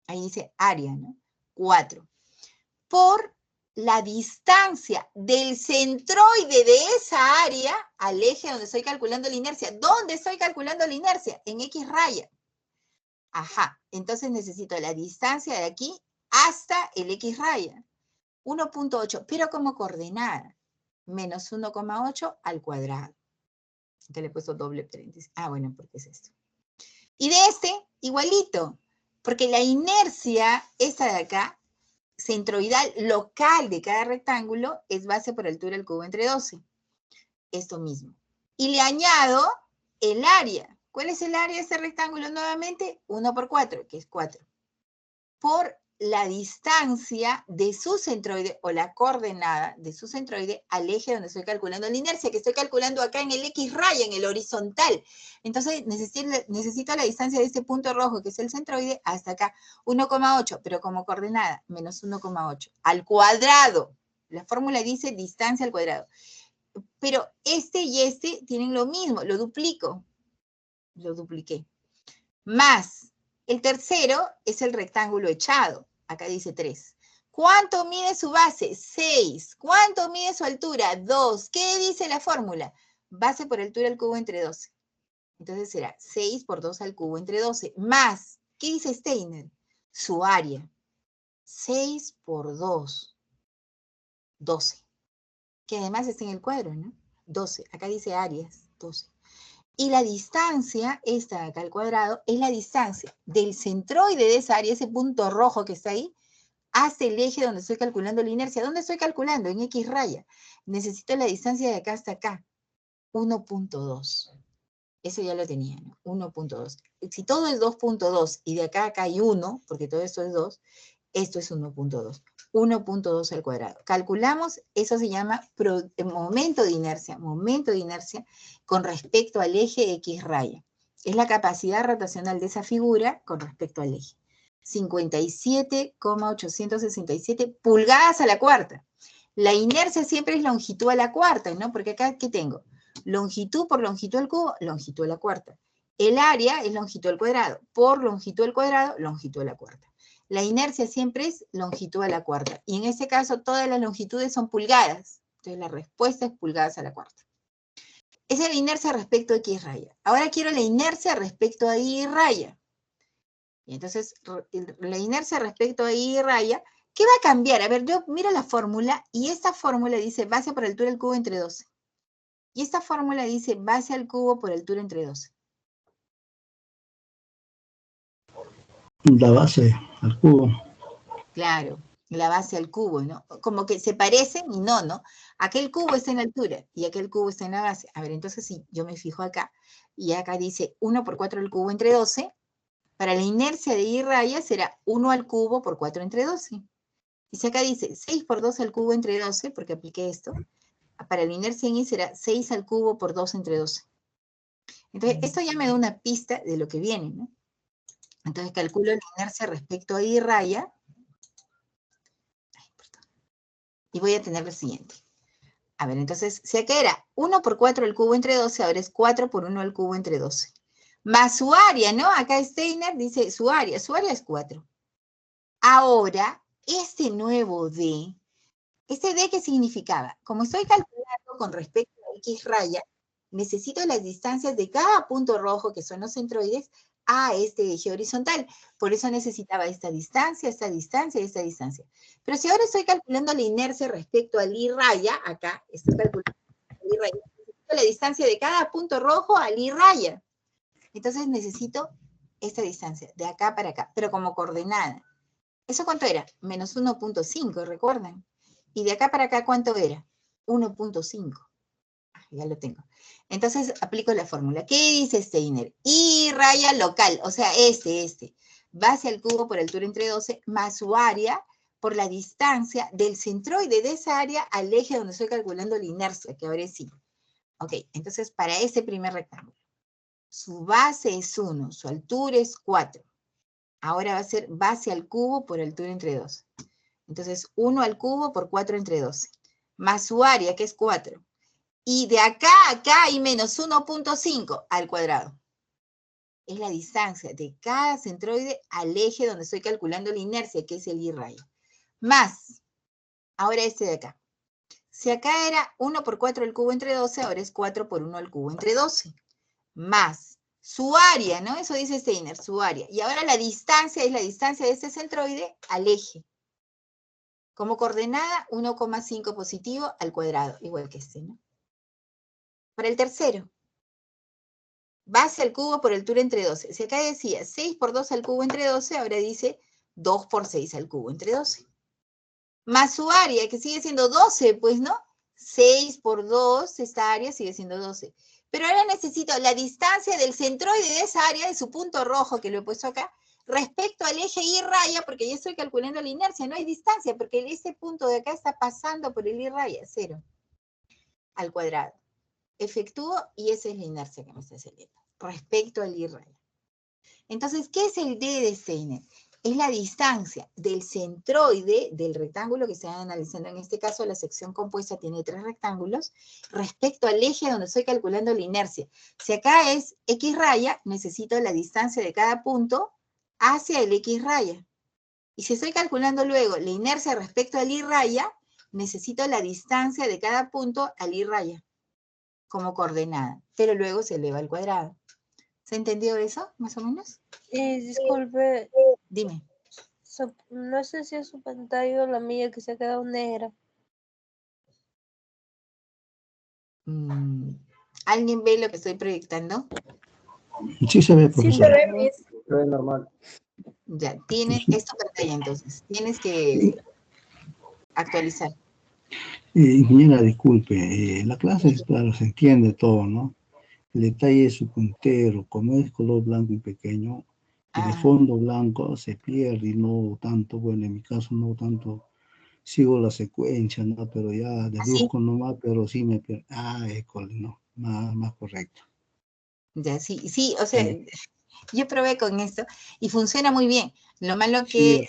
Ahí dice área, ¿no? 4. Por la distancia del centroide de esa área al eje donde estoy calculando la inercia. ¿Dónde estoy calculando la inercia? En X raya. Ajá, entonces necesito la distancia de aquí hasta el X raya. 1.8, pero como coordenada. Menos 1,8 al cuadrado. Entonces le he puesto doble paréntesis. Ah, bueno, porque es esto. Y de este, igualito. Porque la inercia, esta de acá, centroidal local de cada rectángulo, es base por altura al cubo entre 12. Esto mismo. Y le añado el área. ¿Cuál es el área de este rectángulo nuevamente? 1 por 4, que es 4. Por la distancia de su centroide, o la coordenada de su centroide, al eje donde estoy calculando la inercia, que estoy calculando acá en el X raya, en el horizontal. Entonces necesito la distancia de este punto rojo, que es el centroide, hasta acá. 1,8, pero como coordenada, menos 1,8. Al cuadrado. La fórmula dice distancia al cuadrado. Pero este y este tienen lo mismo, lo duplico. Lo dupliqué. Más, el tercero es el rectángulo echado. Acá dice 3. ¿Cuánto mide su base? 6. ¿Cuánto mide su altura? 2. ¿Qué dice la fórmula? Base por altura al cubo entre 12. Entonces será 6 por 2 al cubo entre 12. Más, ¿qué dice Steiner? Su área. 6 por 2. 12. Que además está en el cuadro, ¿no? 12. Acá dice áreas. 12. Y la distancia, esta de acá al cuadrado, es la distancia del centroide de esa área, ese punto rojo que está ahí, hasta el eje donde estoy calculando la inercia. ¿Dónde estoy calculando? En X raya. Necesito la distancia de acá hasta acá. 1.2. Eso ya lo tenía, ¿no? 1.2. Si todo es 2.2 y de acá a acá hay 1, porque todo esto es 2, esto es 1.2. 1.2 al cuadrado. Calculamos, eso se llama momento de inercia con respecto al eje X raya. Es la capacidad rotacional de esa figura con respecto al eje. 57,867 pulgadas a la cuarta. La inercia siempre es longitud a la cuarta, ¿no? Porque acá, ¿qué tengo? Longitud por longitud al cubo, longitud a la cuarta. El área es longitud al cuadrado. Por longitud al cuadrado, longitud a la cuarta. La inercia siempre es longitud a la cuarta. Y en este caso, todas las longitudes son pulgadas. Entonces, la respuesta es pulgadas a la cuarta. Esa es la inercia respecto a X raya. Ahora quiero la inercia respecto a Y raya. Y entonces, la inercia respecto a Y raya, ¿qué va a cambiar? A ver, yo miro la fórmula y esta fórmula dice base por altura al cubo entre 12. Y esta fórmula dice base al cubo por altura entre 12. La base al cubo. Claro, la base al cubo, ¿no? Como que se parecen y no, ¿no? Aquel cubo está en altura y aquel cubo está en la base. A ver, entonces si yo me fijo acá, y acá dice 1 por 4 al cubo entre 12, para la inercia de Y raya será 1 al cubo por 4 entre 12. Y si acá dice 6 por 2 al cubo entre 12, porque apliqué esto, para la inercia en Y será 6 al cubo por 2 entre 12. Entonces, esto ya me da una pista de lo que viene, ¿no? Entonces calculo la inercia respecto a Y raya, y voy a tener lo siguiente. A ver, entonces, si acá era 1 por 4 al cubo entre 12, ahora es 4 por 1 al cubo entre 12. Más su área, ¿no? Acá Steiner dice su área es 4. Ahora, este nuevo D, ¿este D qué significaba? Como estoy calculando con respecto a X raya, necesito las distancias de cada punto rojo, que son los centroides, a este eje horizontal. Por eso necesitaba esta distancia y esta distancia. Pero si ahora estoy calculando la inercia respecto al I raya, acá estoy calculando el I raya, necesito la distancia de cada punto rojo al I raya. Entonces necesito esta distancia, de acá para acá, pero como coordenada. ¿Eso cuánto era? Menos 1.5, ¿recuerdan? Y de acá para acá, ¿cuánto era? 1.5. Ya lo tengo. Entonces, aplico la fórmula. ¿Qué dice Steiner? Y raya local, o sea, este. Base al cubo por altura entre 12, más su área por la distancia del centroide de esa área al eje donde estoy calculando la inercia, que ahora es I. Ok, entonces para ese primer rectángulo, su base es 1, su altura es 4. Ahora va a ser base al cubo por altura entre 12. Entonces 1 al cubo por 4 entre 12. Más su área, que es 4. Y de acá a acá hay menos 1.5 al cuadrado. Es la distancia de cada centroide al eje donde estoy calculando la inercia, que es el I raya. Más, ahora este de acá. Si acá era 1 por 4 al cubo entre 12, ahora es 4 por 1 al cubo entre 12. Más su área, ¿no? Eso dice Steiner, su área. Y ahora la distancia es la distancia de este centroide al eje. Como coordenada, 1,5 positivo al cuadrado, igual que este, ¿no? Para el tercero, base al cubo por altura entre 12. Si acá decía 6 por 2 al cubo entre 12, ahora dice 2 por 6 al cubo entre 12. Más su área, que sigue siendo 12, pues, ¿no? 6 por 2, esta área sigue siendo 12. Pero ahora necesito la distancia del centroide de esa área, de su punto rojo, que lo he puesto acá, respecto al eje Y raya, porque ya estoy calculando la inercia, no hay distancia, porque ese punto de acá está pasando por el Y raya, 0, al cuadrado. Efectúo y esa es la inercia que me está saliendo, respecto al Y raya. Entonces, ¿qué es el D de Steiner? Es la distancia del centroide del rectángulo que se está analizando. En este caso, la sección compuesta tiene 3 rectángulos, respecto al eje donde estoy calculando la inercia. Si acá es X raya, necesito la distancia de cada punto hacia el X raya. Y si estoy calculando luego la inercia respecto al Y raya, necesito la distancia de cada punto al Y raya como coordenada, pero luego se eleva al cuadrado. ¿Se entendió eso, más o menos? Disculpe, Dime. no sé si es su pantalla o la mía que se ha quedado negra. ¿Alguien ve lo que estoy proyectando? Sí se ve, Sí, profesor. se ve, Miss. Se ve normal. Ya, tienes esta pantalla entonces. Tienes que actualizar. Ingeniera, disculpe, la clase es claro, se entiende todo, ¿no? El detalle es su puntero, como es color blanco y pequeño, y de fondo blanco se pierde y no tanto, bueno, en mi caso no tanto, sigo la secuencia, ¿no? Pero ya deduzco nomás, pero sí me pierdo. École, no, más correcto. Ya, sí, o sea, yo probé con esto y funciona muy bien. Lo malo que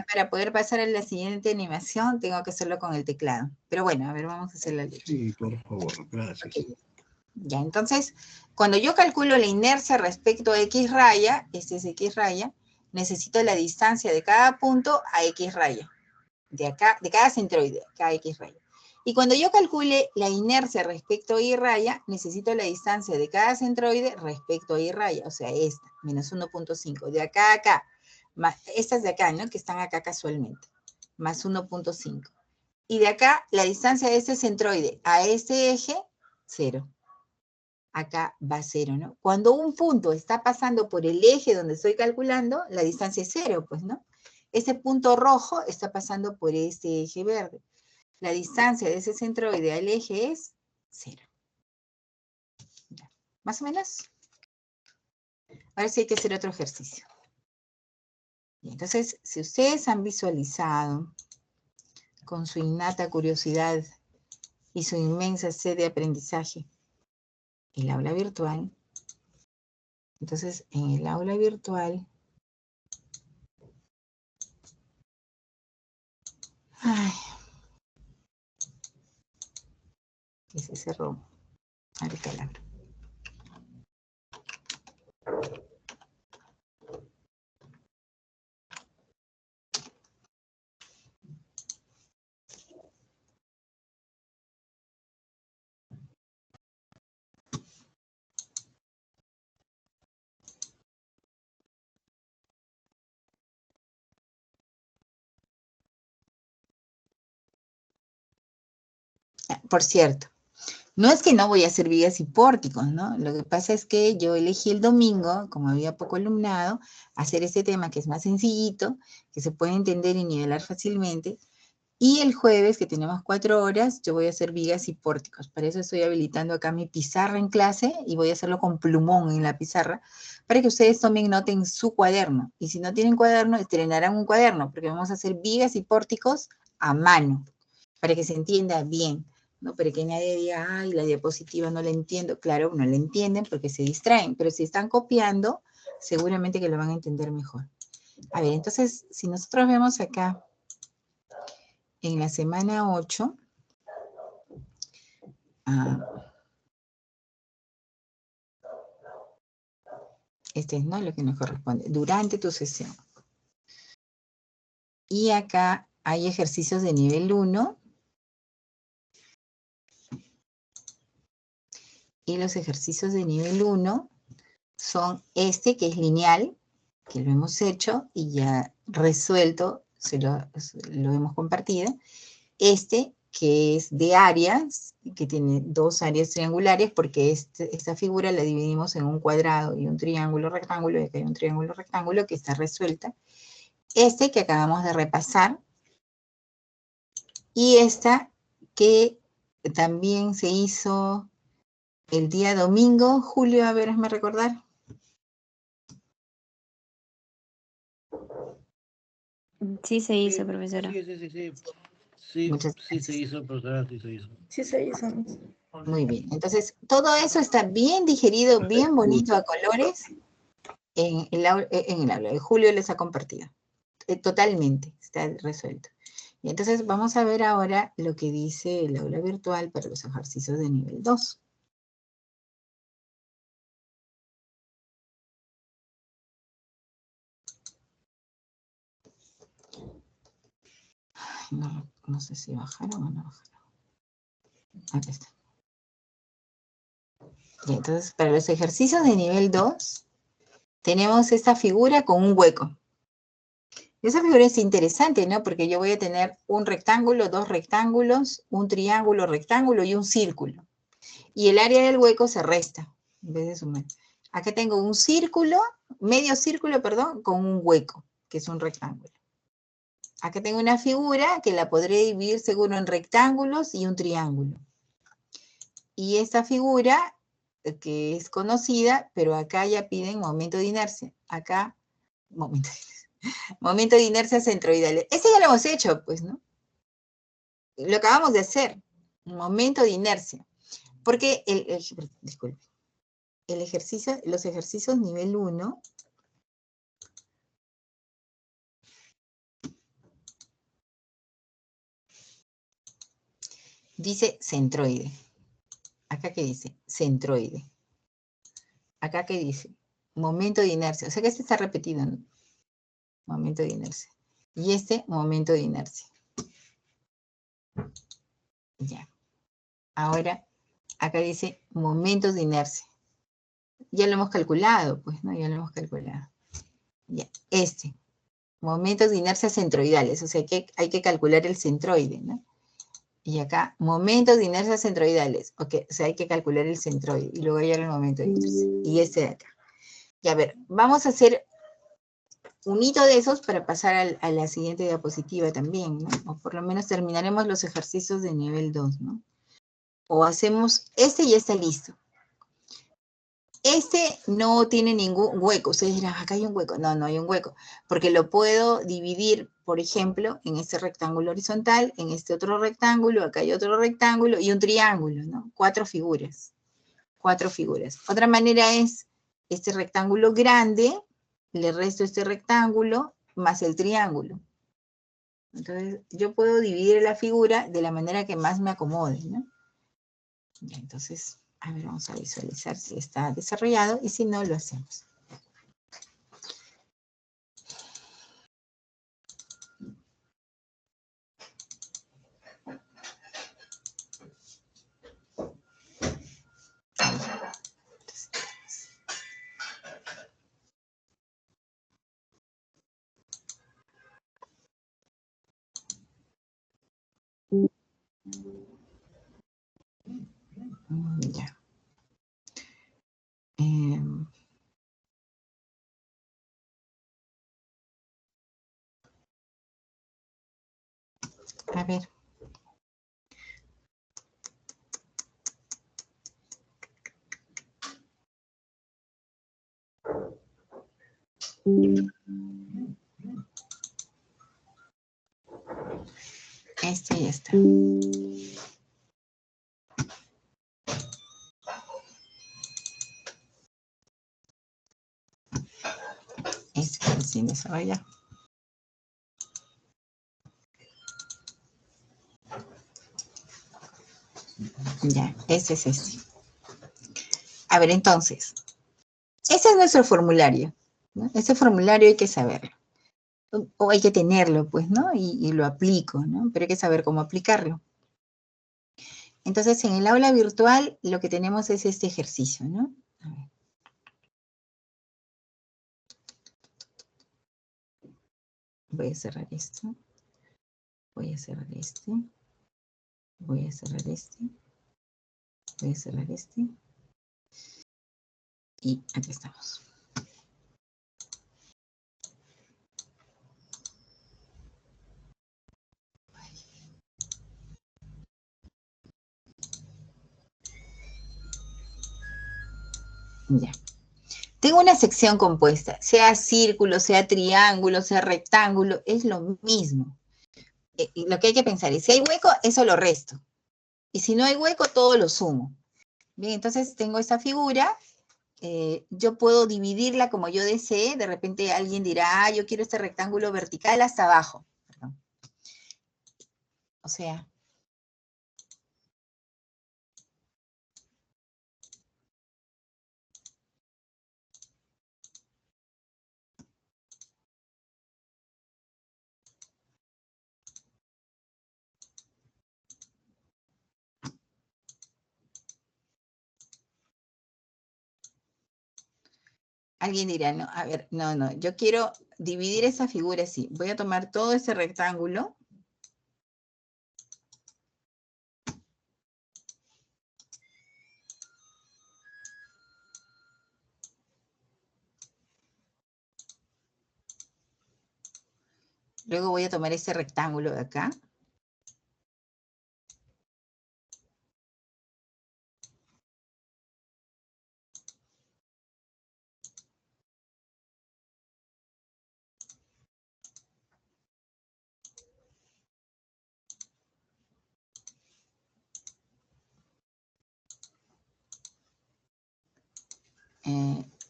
para poder pasar a la siguiente animación tengo que hacerlo con el teclado. Pero bueno, a ver, vamos a hacer la letra. Sí, por favor, gracias. Okay. Ya, entonces, cuando yo calculo la inercia respecto a X raya, este es X raya, necesito la distancia de cada punto a X raya. De acá, de cada centroide, cada X raya. Y cuando yo calcule la inercia respecto a Y raya, necesito la distancia de cada centroide respecto a Y raya, o sea, esta, menos 1.5. De acá a acá, más estas de acá, ¿no? Que están acá casualmente, más 1.5. Y de acá, la distancia de este centroide a este eje, 0. Acá va 0, ¿no? Cuando un punto está pasando por el eje donde estoy calculando, la distancia es 0, pues, ¿no? Ese punto rojo está pasando por este eje verde. La distancia de ese centroide al eje es 0. Ya. ¿Más o menos? Ahora sí hay que hacer otro ejercicio. Y entonces, si ustedes han visualizado con su innata curiosidad y su inmensa sed de aprendizaje el aula virtual, entonces en el aula virtual, que se cerró. Ahorita la abro. Por cierto, no es que no voy a hacer vigas y pórticos, ¿no? Lo que pasa es que yo elegí el domingo, como había poco alumnado, hacer este tema que es más sencillito, que se puede entender y nivelar fácilmente. Y el jueves, que tenemos 4 horas, yo voy a hacer vigas y pórticos. Para eso estoy habilitando acá mi pizarra en clase y voy a hacerlo con plumón en la pizarra para que ustedes tomen nota en su cuaderno. Y si no tienen cuaderno, estrenarán un cuaderno, porque vamos a hacer vigas y pórticos a mano, para que se entienda bien, ¿no? Para que nadie diga, ay, la diapositiva no la entiendo. Claro, no la entienden porque se distraen, pero si están copiando, seguramente que lo van a entender mejor. A ver, entonces, si nosotros vemos acá, en la semana 8, este es, ¿no?, lo que nos corresponde, durante tu sesión. Y acá hay ejercicios de nivel 1. Y los ejercicios de nivel 1 son este, que es lineal, que lo hemos hecho y ya resuelto, lo hemos compartido. Este, que es de áreas, que tiene 2 áreas triangulares, porque esta figura la dividimos en un cuadrado y un triángulo rectángulo, y acá hay un triángulo rectángulo que está resuelta. Este que acabamos de repasar, y esta que también se hizo el día domingo. Julio, a ver, hazme recordar. Sí se hizo, profesora. Sí, Muchas sí se gracias. hizo, profesora, sí se hizo. Sí se hizo. Muy bien. Entonces, todo eso está bien digerido, bien bonito a colores en el aula de Julio les ha compartido. Totalmente, está resuelto. Y entonces vamos a ver ahora lo que dice el aula virtual para los ejercicios de nivel 2. No sé si bajaron o no bajaron. Aquí está. Y entonces, para los ejercicios de nivel 2, tenemos esta figura con un hueco. Esa figura es interesante, ¿no? Porque yo voy a tener un rectángulo, 2 rectángulos, un triángulo, rectángulo y un círculo. Y el área del hueco se resta, en vez de sumar. Acá tengo un círculo, medio círculo, perdón, con un hueco, que es un rectángulo. Acá tengo una figura que la podré dividir seguro en rectángulos y un triángulo. Y esta figura, que es conocida, pero acá ya piden momento de inercia. Acá, momento de inercia centroidal. Ese ya lo hemos hecho, pues, ¿no? Lo acabamos de hacer. Momento de inercia. Porque, disculpe, los ejercicios nivel 1, dice centroide. Acá que dice centroide. Acá que dice momento de inercia. O sea que este está repetido, ¿no? Momento de inercia. Y este momento de inercia. Ya. Ahora, acá dice momentos de inercia. Ya lo hemos calculado, pues, ¿no? Ya lo hemos calculado. Ya. Este. Momentos de inercia centroidales. O sea que hay que calcular el centroide, ¿no? Y acá, momentos de inercia centroidales. Ok, o sea, hay que calcular el centroide. Y luego llegar el momento de inercia. Y este de acá. Y a ver, vamos a hacer un hito de esos para pasar a la siguiente diapositiva también, ¿no? O por lo menos terminaremos los ejercicios de nivel 2, ¿no? O hacemos este y está listo. Este no tiene ningún hueco. Ustedes dirán, acá hay un hueco. No, no hay un hueco. Porque lo puedo dividir, por ejemplo, en este rectángulo horizontal, en este otro rectángulo, acá hay otro rectángulo y un triángulo, ¿no? 4 figuras. 4 figuras. Otra manera es este rectángulo grande, le resto este rectángulo más el triángulo. Entonces, yo puedo dividir la figura de la manera que más me acomode, ¿no? Entonces, a ver, vamos a visualizar si está desarrollado y si no, lo hacemos. Ya. A ver. Este ya está. Este es sin desarrollar. Ya, ese es este. A ver, entonces, ese es nuestro formulario, ¿no? Ese formulario hay que saberlo. O hay que tenerlo, pues, ¿no? Y lo aplico, ¿no? Pero hay que saber cómo aplicarlo. Entonces, en el aula virtual, lo que tenemos es este ejercicio, ¿no? A ver. Voy a cerrar esto. Voy a cerrar este. Voy a cerrar este. Voy a cerrar este. Y aquí estamos. Ya. Tengo una sección compuesta, sea círculo, sea triángulo, sea rectángulo, es lo mismo. Y lo que hay que pensar es, si hay hueco, eso lo resto. Y si no hay hueco, todo lo sumo. Bien, entonces tengo esta figura, yo puedo dividirla como yo desee, de repente alguien dirá, ah, yo quiero este rectángulo vertical hasta abajo. Perdón. O sea, alguien dirá, no, a ver, no, yo quiero dividir esa figura así. Voy a tomar todo ese rectángulo. Luego voy a tomar ese rectángulo de acá.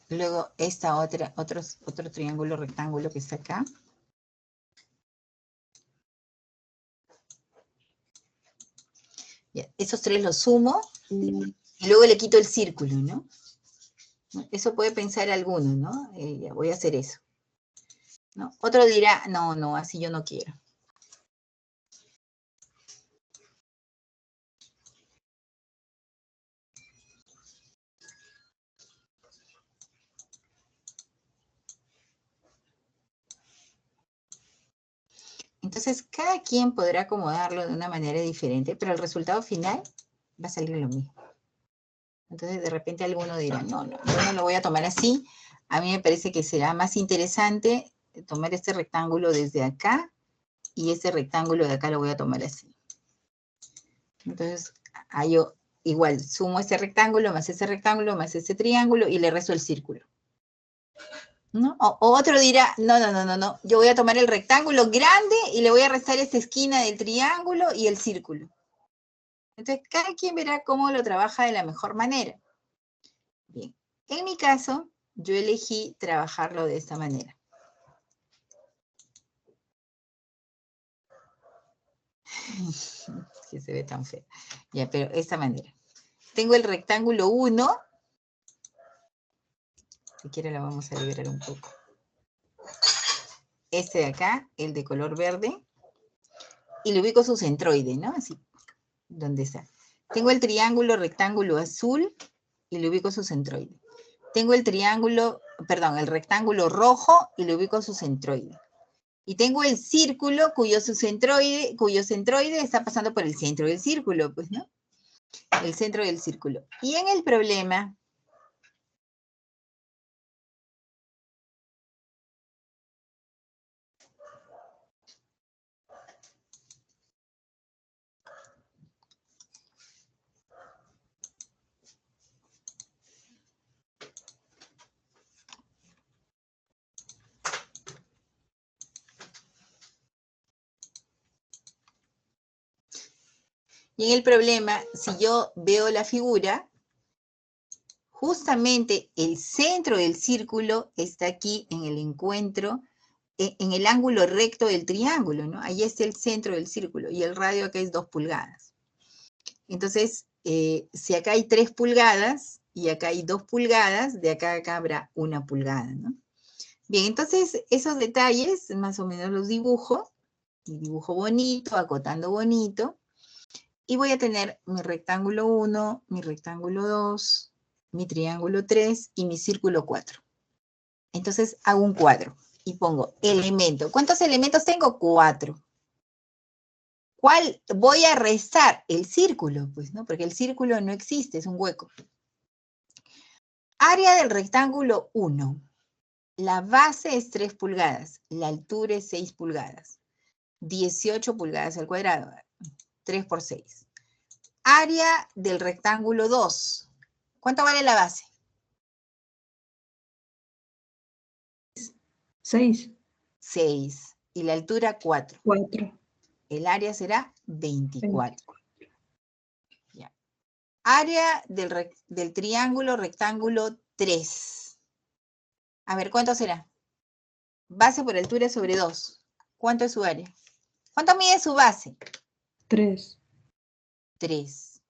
Luego esta otro triángulo rectángulo que está acá. Ya, esos tres los sumo y luego le quito el círculo, ¿no? Eso puede pensar alguno, ¿no? Ya voy a hacer eso. ¿No? Otro dirá, no, así yo no quiero. Entonces, cada quien podrá acomodarlo de una manera diferente, pero el resultado final va a salir lo mismo. Entonces, de repente alguno dirá, no, yo no lo voy a tomar así. A mí me parece que será más interesante tomar este rectángulo desde acá y este rectángulo de acá lo voy a tomar así. Entonces, yo igual sumo este rectángulo más este triángulo y le resto el círculo. ¿No? O otro dirá, no, yo voy a tomar el rectángulo grande y le voy a restar esta esquina del triángulo y el círculo. Entonces, cada quien verá cómo lo trabaja de la mejor manera. Bien, en mi caso, yo elegí trabajarlo de esta manera. Que se ve tan feo. Ya, pero de esta manera. Tengo el rectángulo 1. Si quiere lo vamos a liberar un poco. Este de acá, el de color verde. Y le ubico su centroide, ¿no? Así, ¿dónde está? Tengo el triángulo rectángulo azul y le ubico su centroide. Tengo el rectángulo rojo y le ubico su centroide. Y tengo el círculo cuyo centroide está pasando por el centro del círculo, pues, ¿no? El centro del círculo. Y en el problema, Y en el problema, si yo veo la figura, justamente el centro del círculo está aquí en el encuentro, en el ángulo recto del triángulo, ¿no? Ahí está el centro del círculo y el radio acá es 2 pulgadas. Entonces, si acá hay 3 pulgadas y acá hay 2 pulgadas, de acá a acá habrá 1 pulgada, ¿no? Bien, entonces esos detalles más o menos los dibujo, y dibujo bonito, acotando bonito, y voy a tener mi rectángulo 1, mi rectángulo 2, mi triángulo 3 y mi círculo 4. Entonces hago un cuadro y pongo elemento. ¿Cuántos elementos tengo? 4. ¿Cuál voy a restar? El círculo, pues, ¿no? Porque el círculo no existe, es un hueco. Área del rectángulo 1. La base es 3 pulgadas, la altura es 6 pulgadas. 18 pulgadas al cuadrado, 3 por 6. Área del rectángulo 2. ¿Cuánto vale la base? 6. 6. Y la altura 4. 4. El área será 24. Ya. Área del triángulo rectángulo 3. A ver, ¿cuánto será? Base por altura sobre 2. ¿Cuánto es su área? ¿Cuánto mide su base? 3. 3.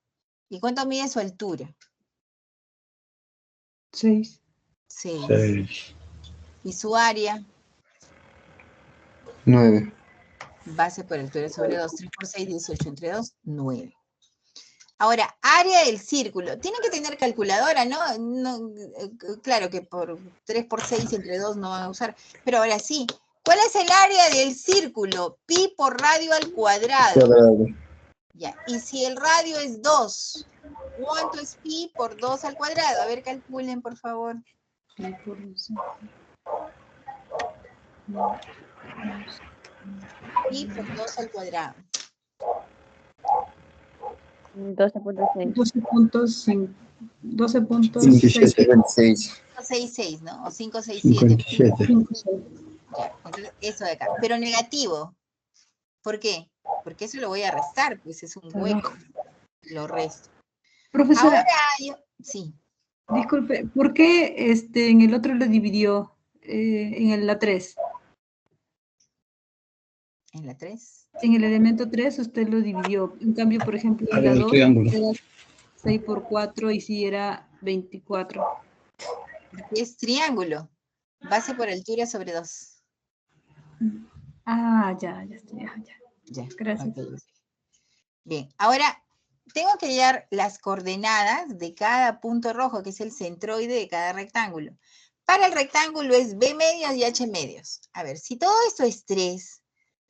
¿Y cuánto mide su altura? 6. 6. 6. ¿Y su área? 9. Base por altura sobre 2. 3 por 6, 18. Entre 2, 9. Ahora, área del círculo. Tienen que tener calculadora, ¿no? Claro que por 3 por 6 entre 2 no van a usar. Pero ahora sí. ¿Cuál es el área del círculo? Pi por radio al cuadrado. Ya. Y si el radio es 2, ¿cuánto es pi por 2 al cuadrado? A ver, calculen, por favor. Pi por 2 al cuadrado. 12.6. 12.5. 12.6. 26. 566, ¿no? O 567. 57. Ya, entonces eso de acá. Pero negativo. ¿Por qué? Porque eso lo voy a restar, pues es un hueco. Lo resto. Profesora, Ahora yo, sí. disculpe, ¿por qué en el otro lo dividió en la 3? En la 3. En el elemento 3 usted lo dividió. En cambio, por ejemplo, en Área la del 2 triángulo. era 6 por 4 y si era 24. Es triángulo. Base por altura sobre 2. Ah, ya estoy, ya. Ya. Gracias. Ok. Bien, ahora tengo que hallar las coordenadas de cada punto rojo, que es el centroide de cada rectángulo. Para el rectángulo es B medios y H medios. A ver, si todo esto es 3,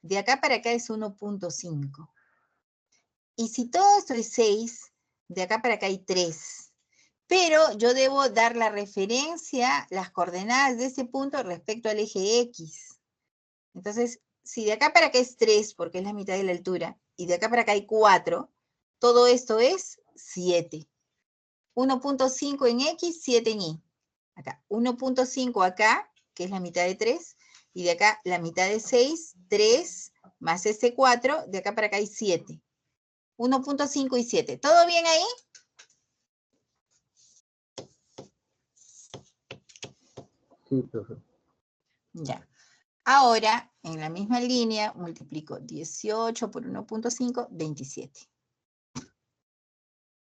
de acá para acá es 1.5. Y si todo esto es 6, de acá para acá hay 3. Pero yo debo dar la referencia, las coordenadas de ese punto respecto al eje X. Entonces, si de acá para acá es 3, porque es la mitad de la altura, y de acá para acá hay 4, todo esto es 7. 1.5 en X, 7 en Y. Acá, 1.5 acá, que es la mitad de 3, y de acá la mitad de 6, 3, más este 4, de acá para acá hay 7. 1.5 y 7. ¿Todo bien ahí? Sí, profe. Ya. Ahora, en la misma línea, multiplico 18 por 1.5, 27.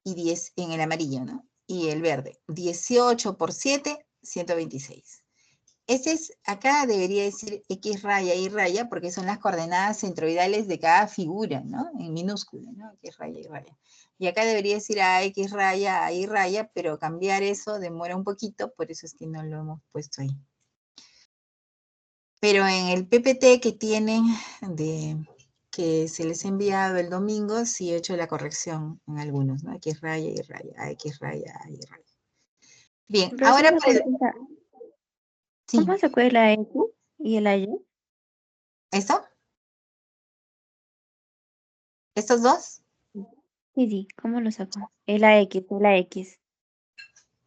Y 10 en el amarillo, ¿no? Y el verde. 18 por 7, 126. Este es, acá debería decir X raya, Y raya, porque son las coordenadas centroidales de cada figura, ¿no? En minúscula, ¿no? X raya, Y raya. Y acá debería decir a X raya, a Y raya, pero cambiar eso demora un poquito, por eso es que no lo hemos puesto ahí. Pero en el PPT que tienen, que se les ha enviado el domingo, sí he hecho la corrección en algunos, ¿no? X raya, Y raya, a X raya, a Y raya. Bien, ahora para el... Sí. ¿Cómo se acuerda la X y la Y? ¿Esto? ¿Estos dos? Sí, ¿cómo lo sacó? Es la X.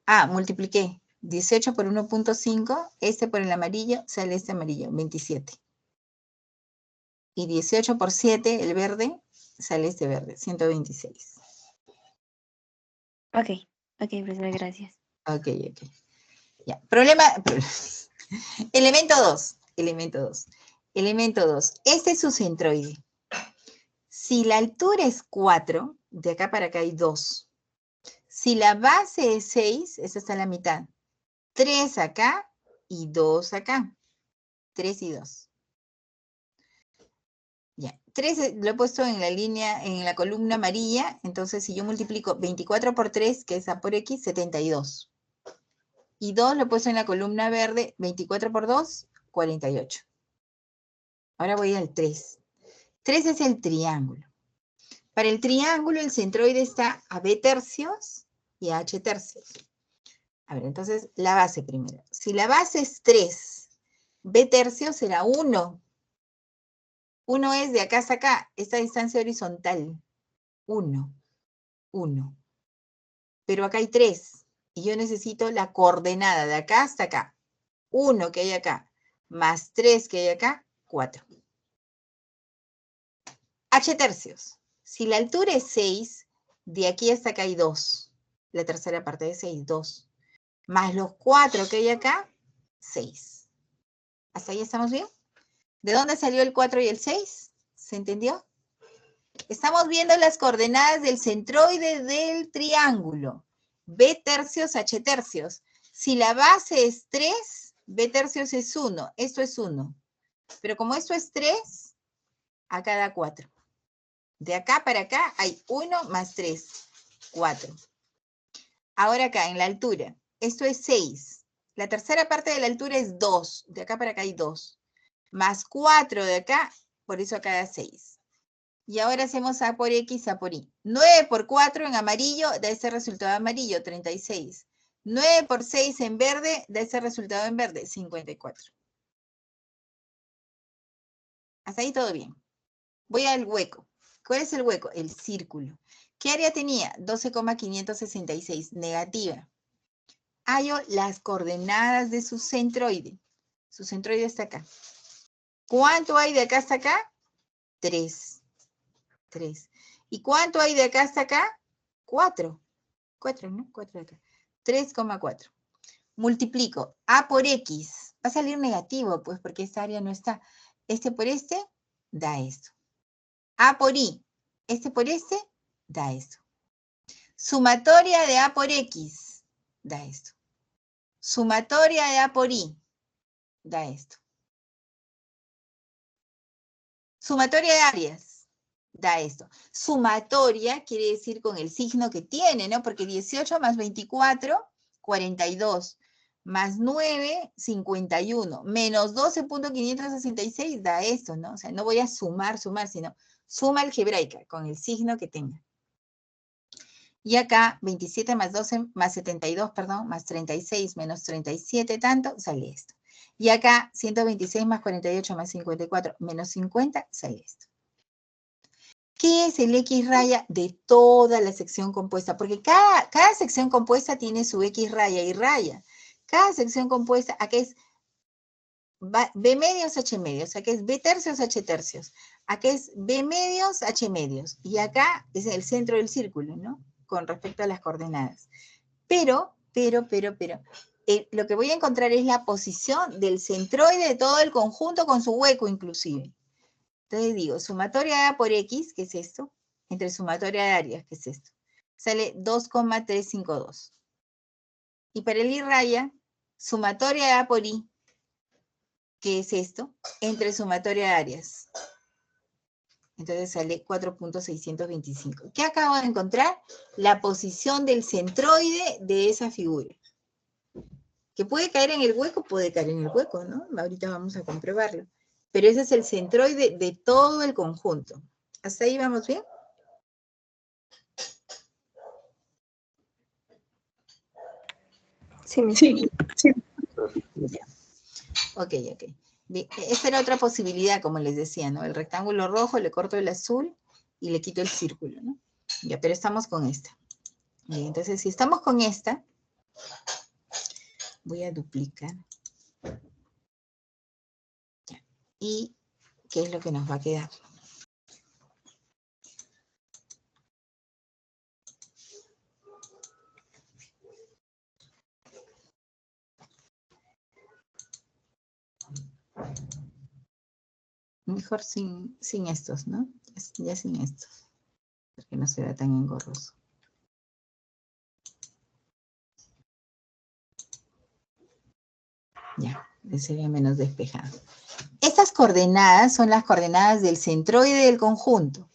Ah, multipliqué 18 por 1.5, este por el amarillo, sale este amarillo, 27. Y 18 por 7, el verde, sale este verde, 126. Ok, profesora, gracias. Ok. Ya, elemento 2. Elemento 2. Este es su centroide. Si la altura es 4, de acá para acá hay 2. Si la base es 6, esa está en la mitad. 3 acá y 2 acá. 3 y 2. Ya, 3 lo he puesto en la línea, en la columna amarilla, entonces si yo multiplico 24 por 3, que es A por X, 72. Y 2 lo he puesto en la columna verde, 24 por 2, 48. Ahora voy al 3. 3 es el triángulo. Para el triángulo, el centroide está a B tercios y a H tercios. A ver, entonces, la base primero. Si la base es 3, B tercios será 1. 1 es de acá hasta acá, esta distancia horizontal. 1. Pero acá hay 3. Y yo necesito la coordenada de acá hasta acá. 1 que hay acá, más 3 que hay acá, 4. H tercios. Si la altura es 6, de aquí hasta acá hay 2. La tercera parte de 6, 2. Más los 4 que hay acá, 6. ¿Hasta ahí estamos bien? ¿De dónde salió el 4 y el 6? ¿Se entendió? Estamos viendo las coordenadas del centroide del triángulo. B tercios, H tercios. Si la base es 3, B tercios es 1. Esto es 1. Pero como esto es 3, acá da 4. De acá para acá hay 1 más 3, 4. Ahora acá, en la altura, esto es 6. La tercera parte de la altura es 2. De acá para acá hay 2. Más 4 de acá, por eso acá da 6. Y ahora hacemos A por X, A por Y. 9 por 4 en amarillo da ese resultado amarillo, 36. 9 por 6 en verde da ese resultado en verde, 54. Hasta ahí todo bien. Voy al hueco. ¿Cuál es el hueco? El círculo. ¿Qué área tenía? 12,566, negativa. Hallo las coordenadas de su centroide. Su centroide está acá. ¿Cuánto hay de acá hasta acá? 3. 3. ¿Y cuánto hay de acá hasta acá? 4. 4, ¿no? 4 de acá. 3,4. Multiplico A por X. Va a salir negativo, pues, porque esta área no está. Este por este da esto. A por Y. Este por este da esto. Sumatoria de A por X da esto. Sumatoria de A por Y da esto. Sumatoria de áreas da esto. Sumatoria quiere decir con el signo que tiene, ¿no? Porque 18 más 24, 42. Más 9, 51. Menos 12,566 da esto, ¿no? O sea, no voy a sumar, sino suma algebraica con el signo que tenga. Y acá, 27 más 12, más 72, perdón, más 36, menos 37, tanto, sale esto. Y acá, 126 más 48 más 54, menos 50, sale esto. ¿Qué es el X raya de toda la sección compuesta? Porque cada sección compuesta tiene su X raya y raya. Cada sección compuesta, acá es B medios, H medios. Acá es B tercios, H tercios. Acá es B medios, H medios. Y acá es el centro del círculo, ¿no? Con respecto a las coordenadas. Pero, lo que voy a encontrar es la posición del centroide de todo el conjunto con su hueco inclusive. Entonces digo, sumatoria de A por X, que es esto, entre sumatoria de áreas, que es esto, sale 2,352. Y para el Y raya, sumatoria de A por Y, que es esto, entre sumatoria de áreas. Entonces sale 4,625. ¿Qué acabo de encontrar? La posición del centroide de esa figura. Que puede caer en el hueco, ¿no? Ahorita vamos a comprobarlo. Pero ese es el centroide de todo el conjunto. ¿Hasta ahí vamos bien? Sí, Ya. Ok. Bien, esta era otra posibilidad, como les decía, ¿no? El rectángulo rojo, le corto el azul y le quito el círculo, ¿no? Ya, pero estamos con esta. Bien, entonces, si estamos con esta, voy a duplicar. Ya. ¿Y qué es lo que nos va a quedar? mejor sin estos, ¿no? Ya sin estos, porque no se vea tan engorroso. Ya, se ve menos despejado. Estas coordenadas son las coordenadas del centroide del conjunto.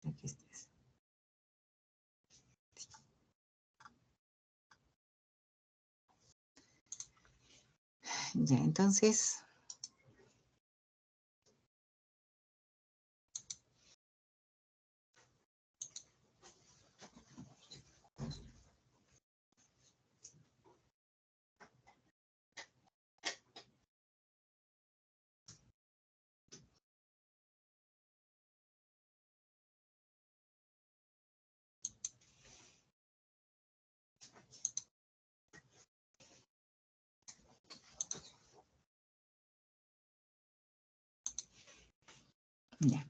Aquí está. Ya, entonces, ya.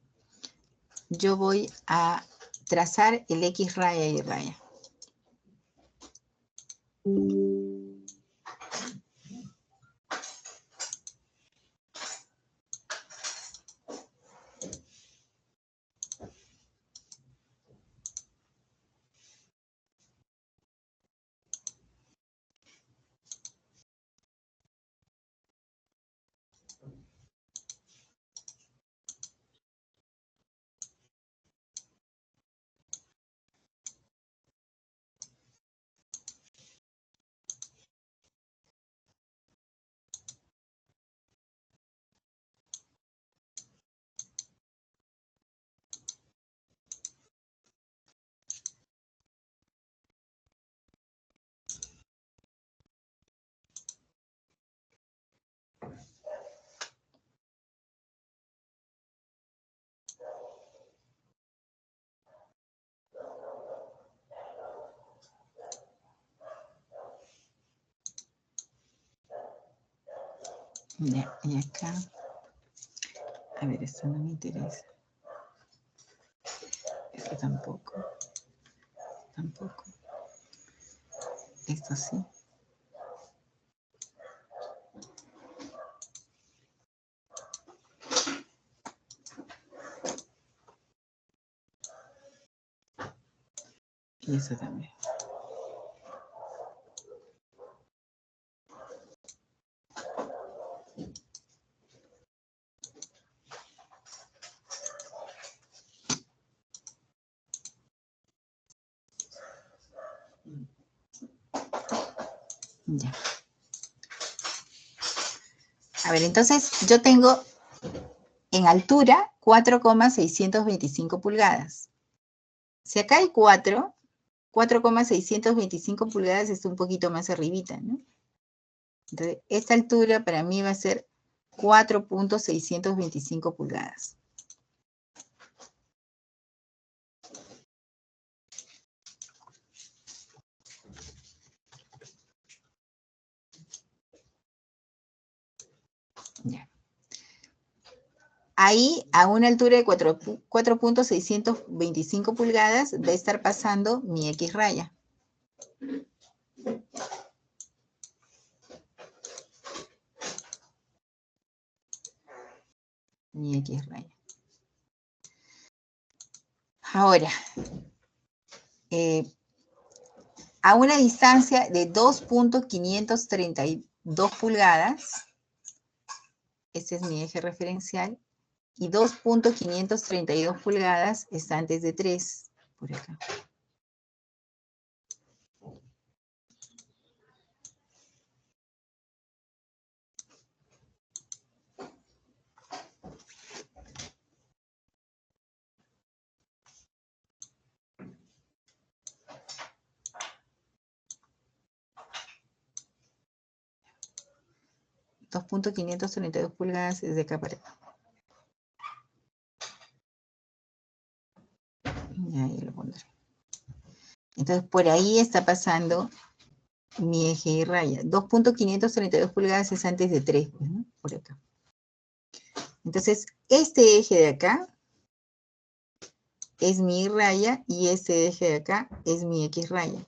Yo voy a trazar el X raya y raya. Ya, y acá, a ver, esto no me interesa. Esto tampoco. Tampoco. Esto sí. Y eso también. Ya. A ver, entonces yo tengo en altura 4,625 pulgadas. Si acá hay 4,625 pulgadas está un poquito más arribita, ¿no? Entonces, esta altura para mí va a ser 4,625 pulgadas. Ya. Ahí, a una altura de 4,625 pulgadas, va a estar pasando mi X raya. Mi X raya. Ahora, a una distancia de 2,532 pulgadas, este es mi eje referencial, y 2,532 pulgadas está antes de 3, por acá. $2,532 pulgadas desde acá para acá. Ya lo pondré. Entonces, por ahí está pasando mi eje y raya. 2.532 pulgadas es antes de 3, pues, ¿no? Por acá. Entonces, este eje de acá es mi Y raya y este eje de acá es mi X raya.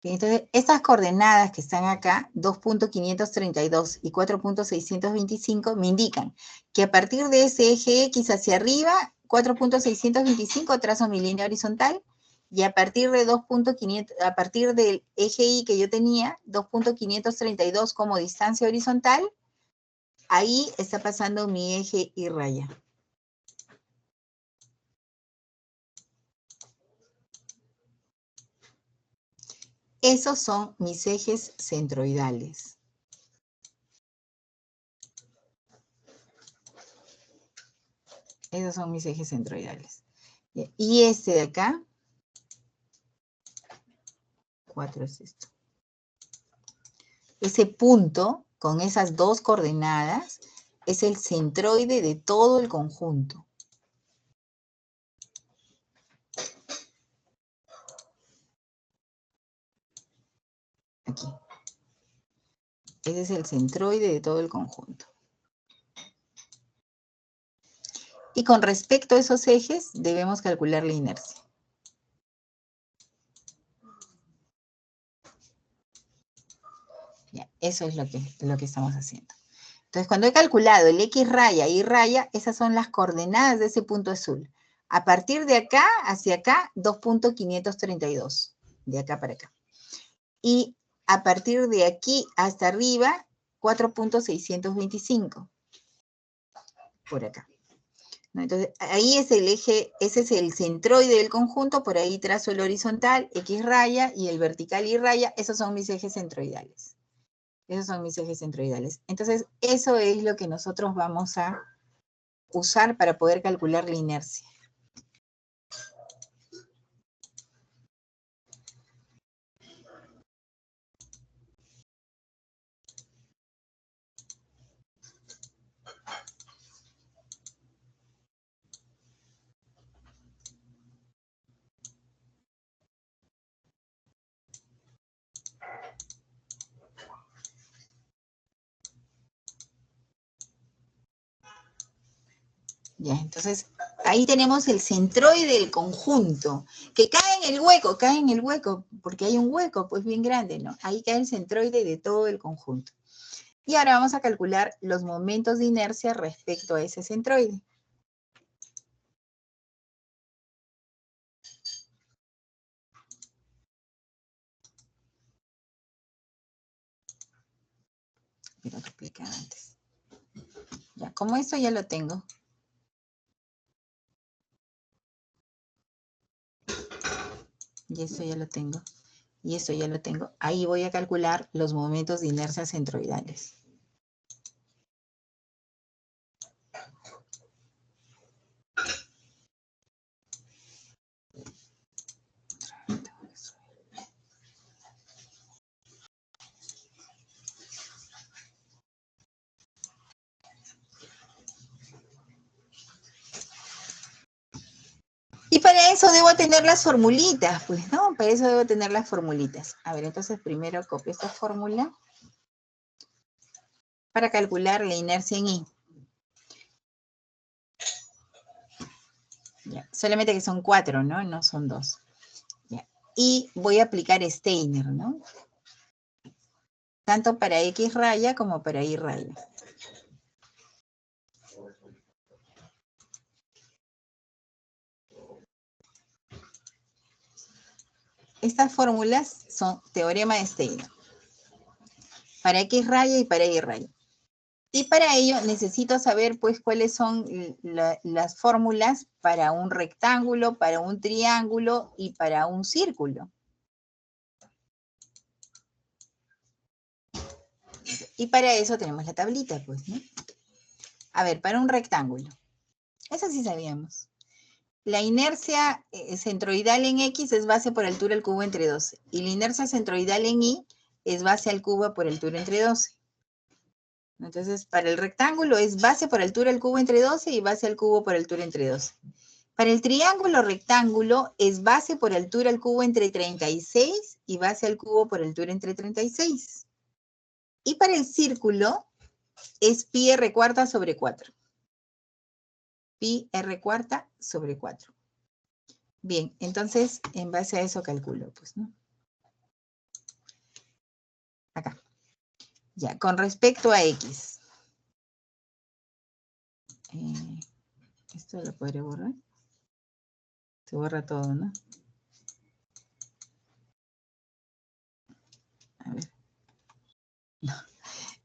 Entonces, estas coordenadas que están acá, 2.532 y 4.625, me indican que a partir de ese eje X hacia arriba, 4.625 trazo mi línea horizontal, y a partir de a partir del eje Y que yo tenía, 2.532 como distancia horizontal, ahí está pasando mi eje Y raya. Esos son mis ejes centroidales. Esos son mis ejes centroidales. Y este de acá, 4 es esto. Ese punto con esas dos coordenadas es el centroide de todo el conjunto. Aquí. Ese es el centroide de todo el conjunto. Y con respecto a esos ejes, debemos calcular la inercia. Ya, eso es lo que estamos haciendo. Entonces, cuando he calculado el X raya y Y raya, esas son las coordenadas de ese punto azul. A partir de acá hacia acá, 2.532. De acá para acá. Y a partir de aquí hasta arriba, 4.625. Por acá. ¿No? Entonces, ahí es el eje, ese es el centroide del conjunto, por ahí trazo el horizontal, X raya, y el vertical Y raya, esos son mis ejes centroidales. Esos son mis ejes centroidales. Entonces, eso es lo que nosotros vamos a usar para poder calcular la inercia. Ya, entonces, ahí tenemos el centroide del conjunto, que cae en el hueco, porque hay un hueco, pues bien grande, ¿no? Ahí cae el centroide de todo el conjunto. Y ahora vamos a calcular los momentos de inercia respecto a ese centroide. Quiero explicar antes. Ya, como esto ya lo tengo. Y esto ya lo tengo. Y esto ya lo tengo. Ahí voy a calcular los momentos de inercia centroidales. Y para eso debo tener las formulitas, pues, ¿no? Para eso debo tener las formulitas. A ver, entonces primero copio esta fórmula para calcular la inercia en I. Ya, solamente que son 4, ¿no? No son 2. Ya. Y voy a aplicar Steiner, ¿no? Tanto para X raya como para Y raya. Estas fórmulas son teorema de Steiner. Para X raya y para Y raya. Y para ello necesito saber, pues, cuáles son las fórmulas para un rectángulo, para un triángulo y para un círculo. Y para eso tenemos la tablita, pues, ¿no? A ver, para un rectángulo. Eso sí sabíamos. La inercia centroidal en X es base por altura al cubo entre 12. Y la inercia centroidal en Y es base al cubo por altura entre 12. Entonces, para el rectángulo es base por altura al cubo entre 12 y base al cubo por altura entre 12. Para el triángulo rectángulo es base por altura al cubo entre 36 y base al cubo por altura entre 36. Y para el círculo es pi r cuarta sobre 4. Pi r cuarta sobre 4. Bien, entonces en base a eso calculo, pues, ¿no? Acá. Ya, con respecto a x. Esto lo podré borrar. Se borra todo, ¿no? A ver. No.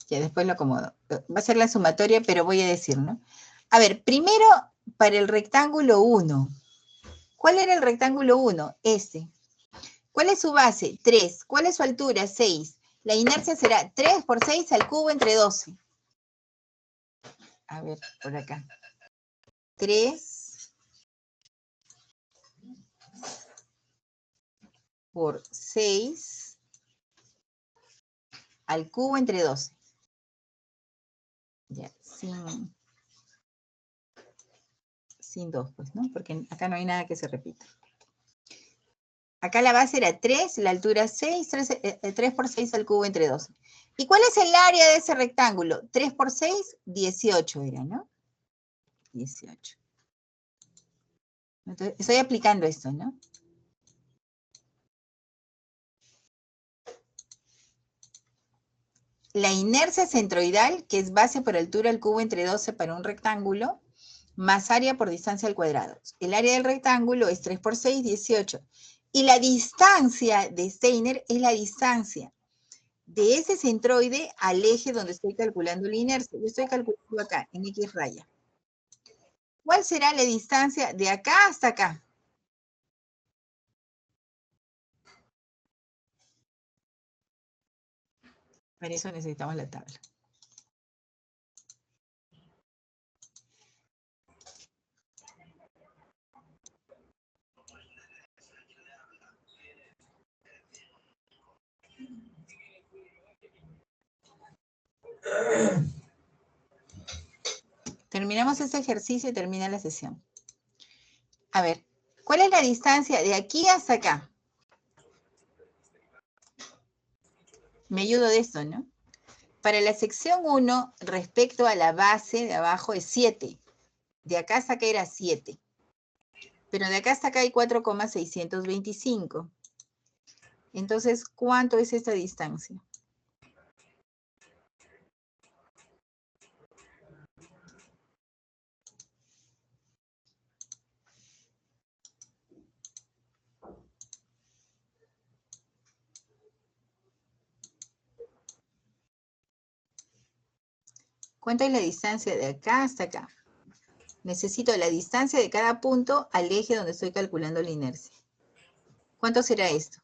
Ya después lo acomodo. Va a ser la sumatoria, pero voy a decir, ¿no? A ver, primero para el rectángulo 1. ¿Cuál era el rectángulo 1? Este. ¿Cuál es su base? 3. ¿Cuál es su altura? 6. La inercia será 3 por 6 al cubo entre 12. A ver, por acá. 3 por 6 al cubo entre 12. Ya, sin 2, pues, ¿no? Porque acá no hay nada que se repita. Acá la base era 3, la altura 6, 3 por 6 al cubo entre 12. ¿Y cuál es el área de ese rectángulo? 3 por 6, 18 era, ¿no? 18. Entonces, estoy aplicando esto, ¿no? La inercia centroidal, que es base por altura al cubo entre 12 para un rectángulo, más área por distancia al cuadrado. El área del rectángulo es 3 por 6, 18. Y la distancia de Steiner es la distancia de ese centroide al eje donde estoy calculando la inercia. Yo estoy calculando acá, en X raya. ¿Cuál será la distancia de acá hasta acá? Para eso necesitamos la tabla. Terminamos este ejercicio y termina la sesión. A ver, ¿cuál es la distancia de aquí hasta acá? Me ayudo de esto, ¿no? Para la sección 1, respecto a la base de abajo es 7. De acá hasta acá era 7. Pero de acá hasta acá hay 4,625. Entonces, ¿cuánto es esta distancia? ¿Cuánto es la distancia de acá hasta acá? Necesito la distancia de cada punto al eje donde estoy calculando la inercia. ¿Cuánto será esto?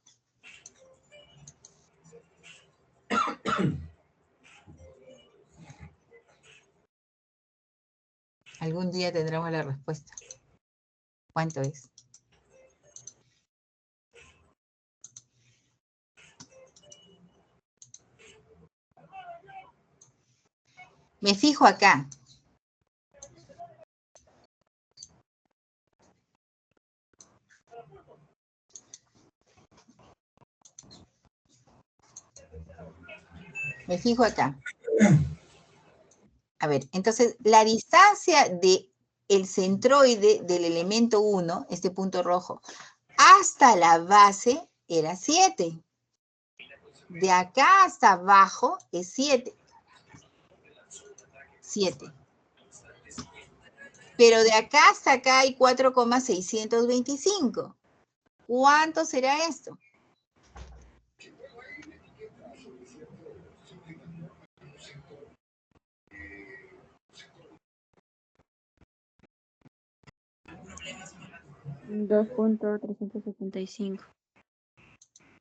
Algún día tendremos la respuesta. ¿Cuánto es? Me fijo acá. Me fijo acá. A ver, entonces la distancia del centroide del elemento 1, este punto rojo, hasta la base era 7. De acá hasta abajo es 7. 7. Pero de acá hasta acá hay 4,625. ¿Cuánto será esto? $2.375.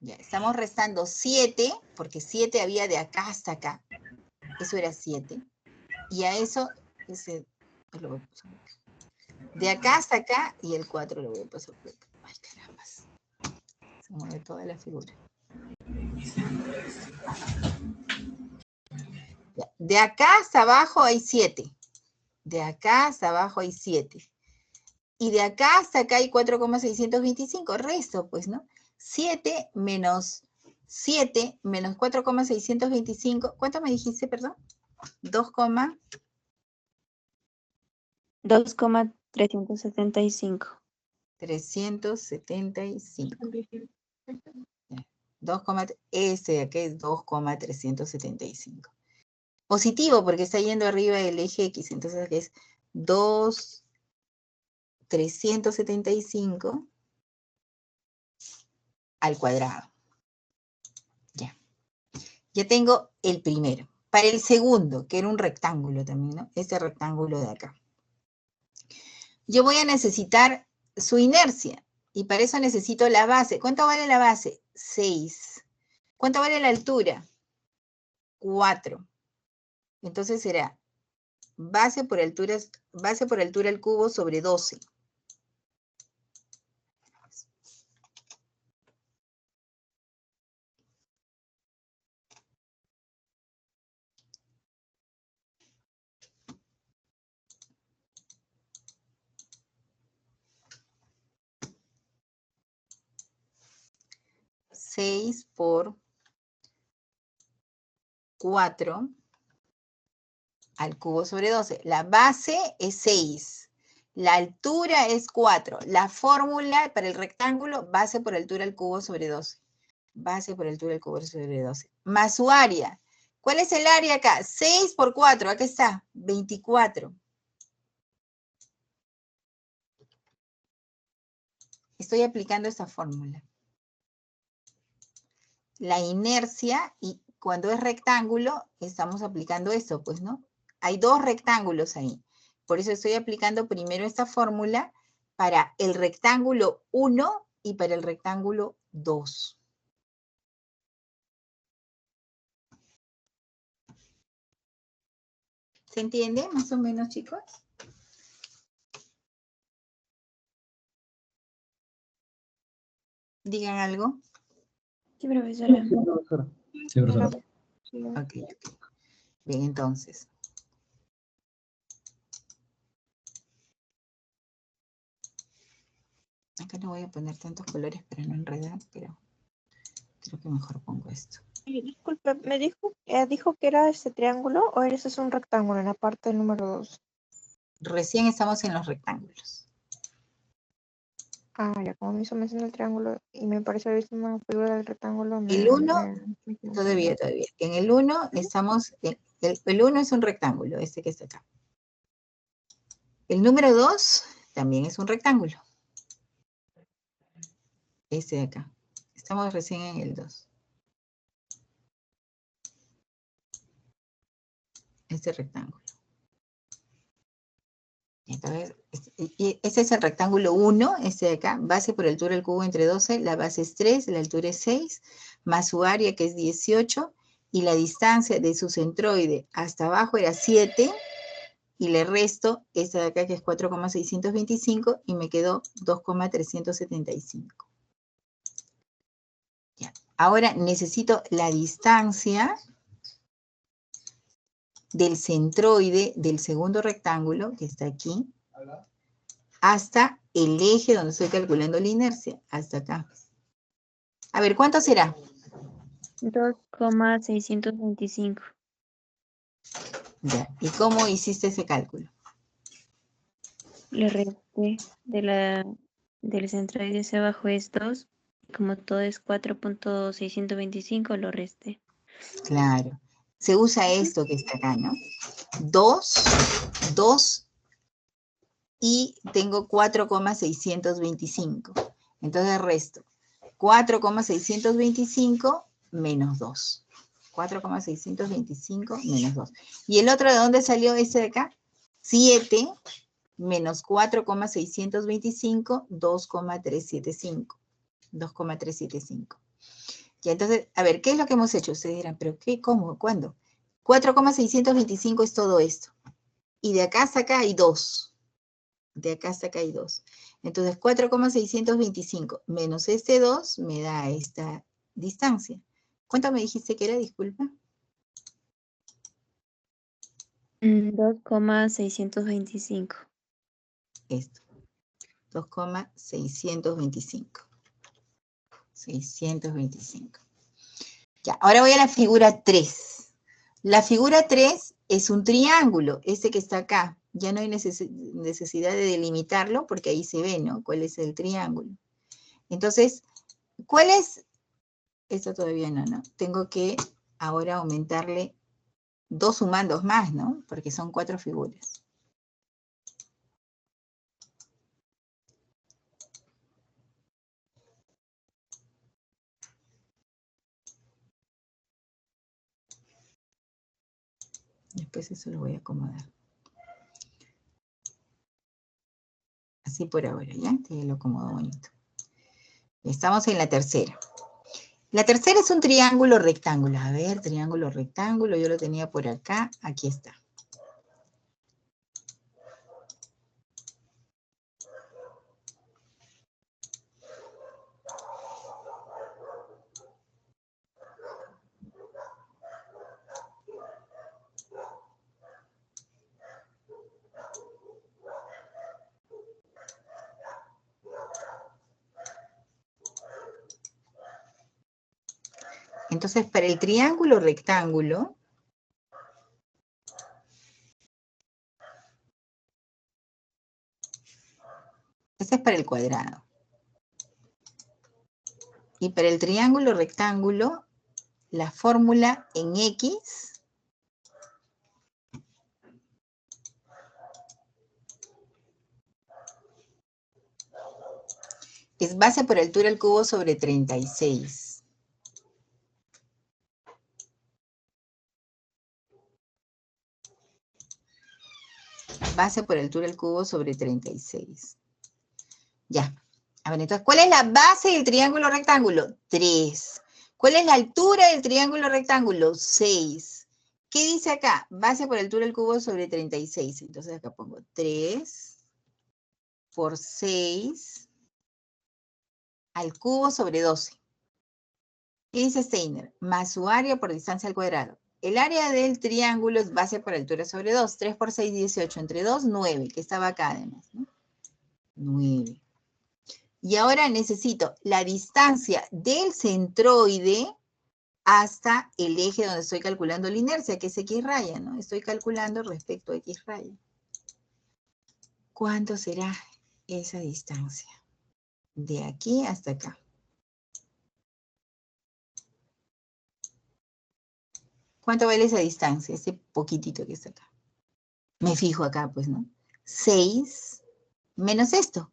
Ya, estamos restando 7, porque 7 había de acá hasta acá. Eso era 7. Y a eso, lo voy a pasar por acá. De acá hasta acá, y el 4 lo voy a pasar por acá. Ay, carambas. Se mueve toda la figura. Ya, de acá hasta abajo hay 7. De acá hasta abajo hay 7. Y de acá hasta acá hay 4,625, resto, pues, ¿no? 7 menos 4,625, ¿cuánto me dijiste, perdón? 2,375. 375. 2, este de acá es 2,375. Positivo porque está yendo arriba del eje X, entonces aquí es 2,375 al cuadrado. Ya. Ya tengo el primero. Para el segundo, que era un rectángulo también, ¿no? Este rectángulo de acá. Yo voy a necesitar su inercia. Y para eso necesito la base. ¿Cuánto vale la base? 6. ¿Cuánto vale la altura? 4. Entonces será base por altura al cubo sobre 12. Seis por 4 al cubo sobre 12. La base es 6. La altura es 4. La fórmula para el rectángulo, base por altura al cubo sobre 12. Base por altura al cubo sobre 12. Más su área. ¿Cuál es el área acá? 6 por 4. Acá está. 24. Estoy aplicando esta fórmula. La inercia, y cuando es rectángulo, estamos aplicando esto, pues, ¿no? Hay dos rectángulos ahí. Por eso estoy aplicando primero esta fórmula para el rectángulo 1 y para el rectángulo 2. ¿Se entiende más o menos, chicos? Digan algo. Sí, profesora. Sí, profesora. Ok. Bien, entonces. Acá no voy a poner tantos colores para no enredar, pero creo que mejor pongo esto. Disculpe, ¿me dijo que era este triángulo o ese es un rectángulo en la parte número 2? Recién estamos en los rectángulos. Ah, ya, como me hizo mención del triángulo y me pareció haber visto una figura del rectángulo, El 1, todavía. En el 1 estamos, el 1 es un rectángulo, este que está acá. El número 2 también es un rectángulo. Este de acá. Estamos recién en el 2. Este rectángulo. Entonces, este es el rectángulo 1, este de acá, base por altura del cubo entre 12, la base es 3, la altura es 6, más su área que es 18, y la distancia de su centroide hasta abajo era 7, y le resto esta de acá que es 4,625, y me quedó 2,375. Ya. Ahora necesito la distancia del centroide del segundo rectángulo, que está aquí, hasta el eje donde estoy calculando la inercia, hasta acá. A ver, ¿cuánto será? 2,625. Ya. ¿Y cómo hiciste ese cálculo? Le resté del centroide hacia abajo es 2. Como todo es 4,625, lo resté. Claro. Se usa esto que está acá, ¿no? 2, y tengo 4,625. Entonces resto 4,625 menos 2. 4,625 menos 2. ¿Y el otro de dónde salió este de acá? 7 menos 4,625, 2,375. 2,375. Y entonces, a ver, ¿qué es lo que hemos hecho? Ustedes dirán, ¿pero qué? ¿Cómo? ¿Cuándo? 4,625 es todo esto. Y de acá hasta acá hay 2. De acá hasta acá hay 2. Entonces, 4,625 menos este 2 me da esta distancia. ¿Cuánto me dijiste que era? Disculpa. 2,625. Esto. 2,625. 625. Ya, ahora voy a la figura 3. La figura 3 es un triángulo, este que está acá. Ya no hay necesidad de delimitarlo porque ahí se ve, ¿no? ¿Cuál es el triángulo? Entonces, ¿cuál es? Esto todavía no. Tengo que ahora aumentarle 2 sumandos más, ¿no? Porque son 4 figuras. Después eso lo voy a acomodar. Así por ahora, ¿ya? Te lo acomodo bonito. Estamos en la tercera. La tercera es un triángulo rectángulo. A ver, triángulo rectángulo, yo lo tenía por acá. Aquí está. Entonces, para el triángulo rectángulo, este es para el cuadrado. Y para el triángulo rectángulo, la fórmula en X es base por altura al cubo sobre 36. Base por altura al cubo sobre 36. Ya. A ver, entonces, ¿cuál es la base del triángulo rectángulo? 3. ¿Cuál es la altura del triángulo rectángulo? 6. ¿Qué dice acá? Base por altura al cubo sobre 36. Entonces acá pongo 3 por 6 al cubo sobre 12. ¿Qué dice Steiner? Más su área por distancia al cuadrado. El área del triángulo es base por altura sobre 2. 3 por 6, 18. Entre 2, 9, que estaba acá además, ¿no? 9. Y ahora necesito la distancia del centroide hasta el eje donde estoy calculando la inercia, que es X raya, ¿no? Estoy calculando respecto a X raya. ¿Cuánto será esa distancia? De aquí hasta acá. ¿Cuánto vale esa distancia? Ese poquitito que está acá. Me fijo acá, pues, ¿no? 6 menos esto.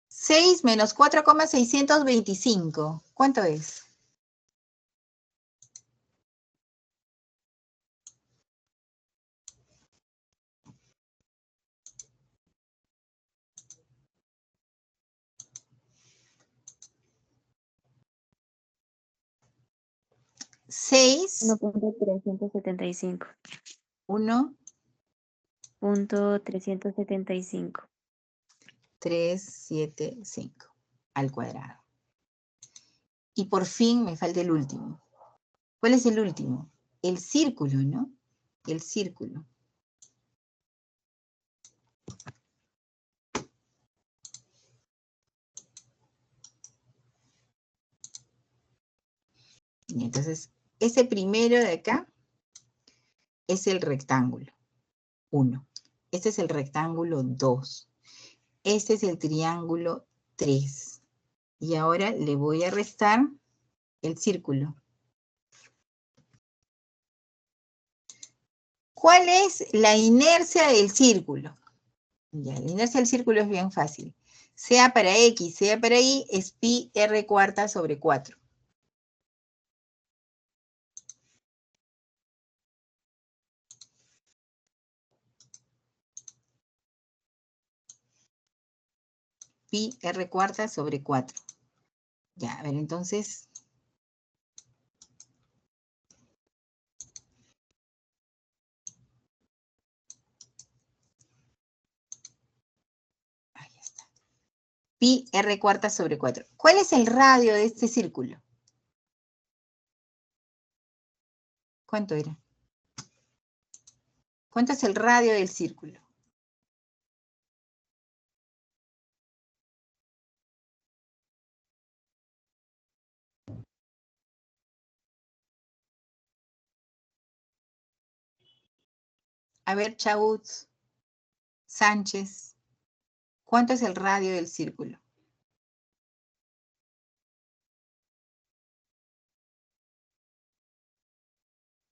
6 menos 4,625. ¿Cuánto es? ¿6? 1.375. 1.375. 375 al cuadrado. Y por fin me falta el último. ¿Cuál es el último? El círculo, ¿no? El círculo. Y entonces, ese primero de acá es el rectángulo 1. Este es el rectángulo 2. Este es el triángulo 3. Y ahora le voy a restar el círculo. ¿Cuál es la inercia del círculo? Ya, la inercia del círculo es bien fácil. Sea para X, sea para Y, es pi r cuarta sobre 4. Pi r cuarta sobre 4. Ya, a ver, entonces... Ahí está. Pi r cuarta sobre 4. ¿Cuál es el radio de este círculo? ¿Cuánto era? ¿Cuánto es el radio del círculo? A ver, Chautz, Sánchez, ¿cuánto es el radio del círculo?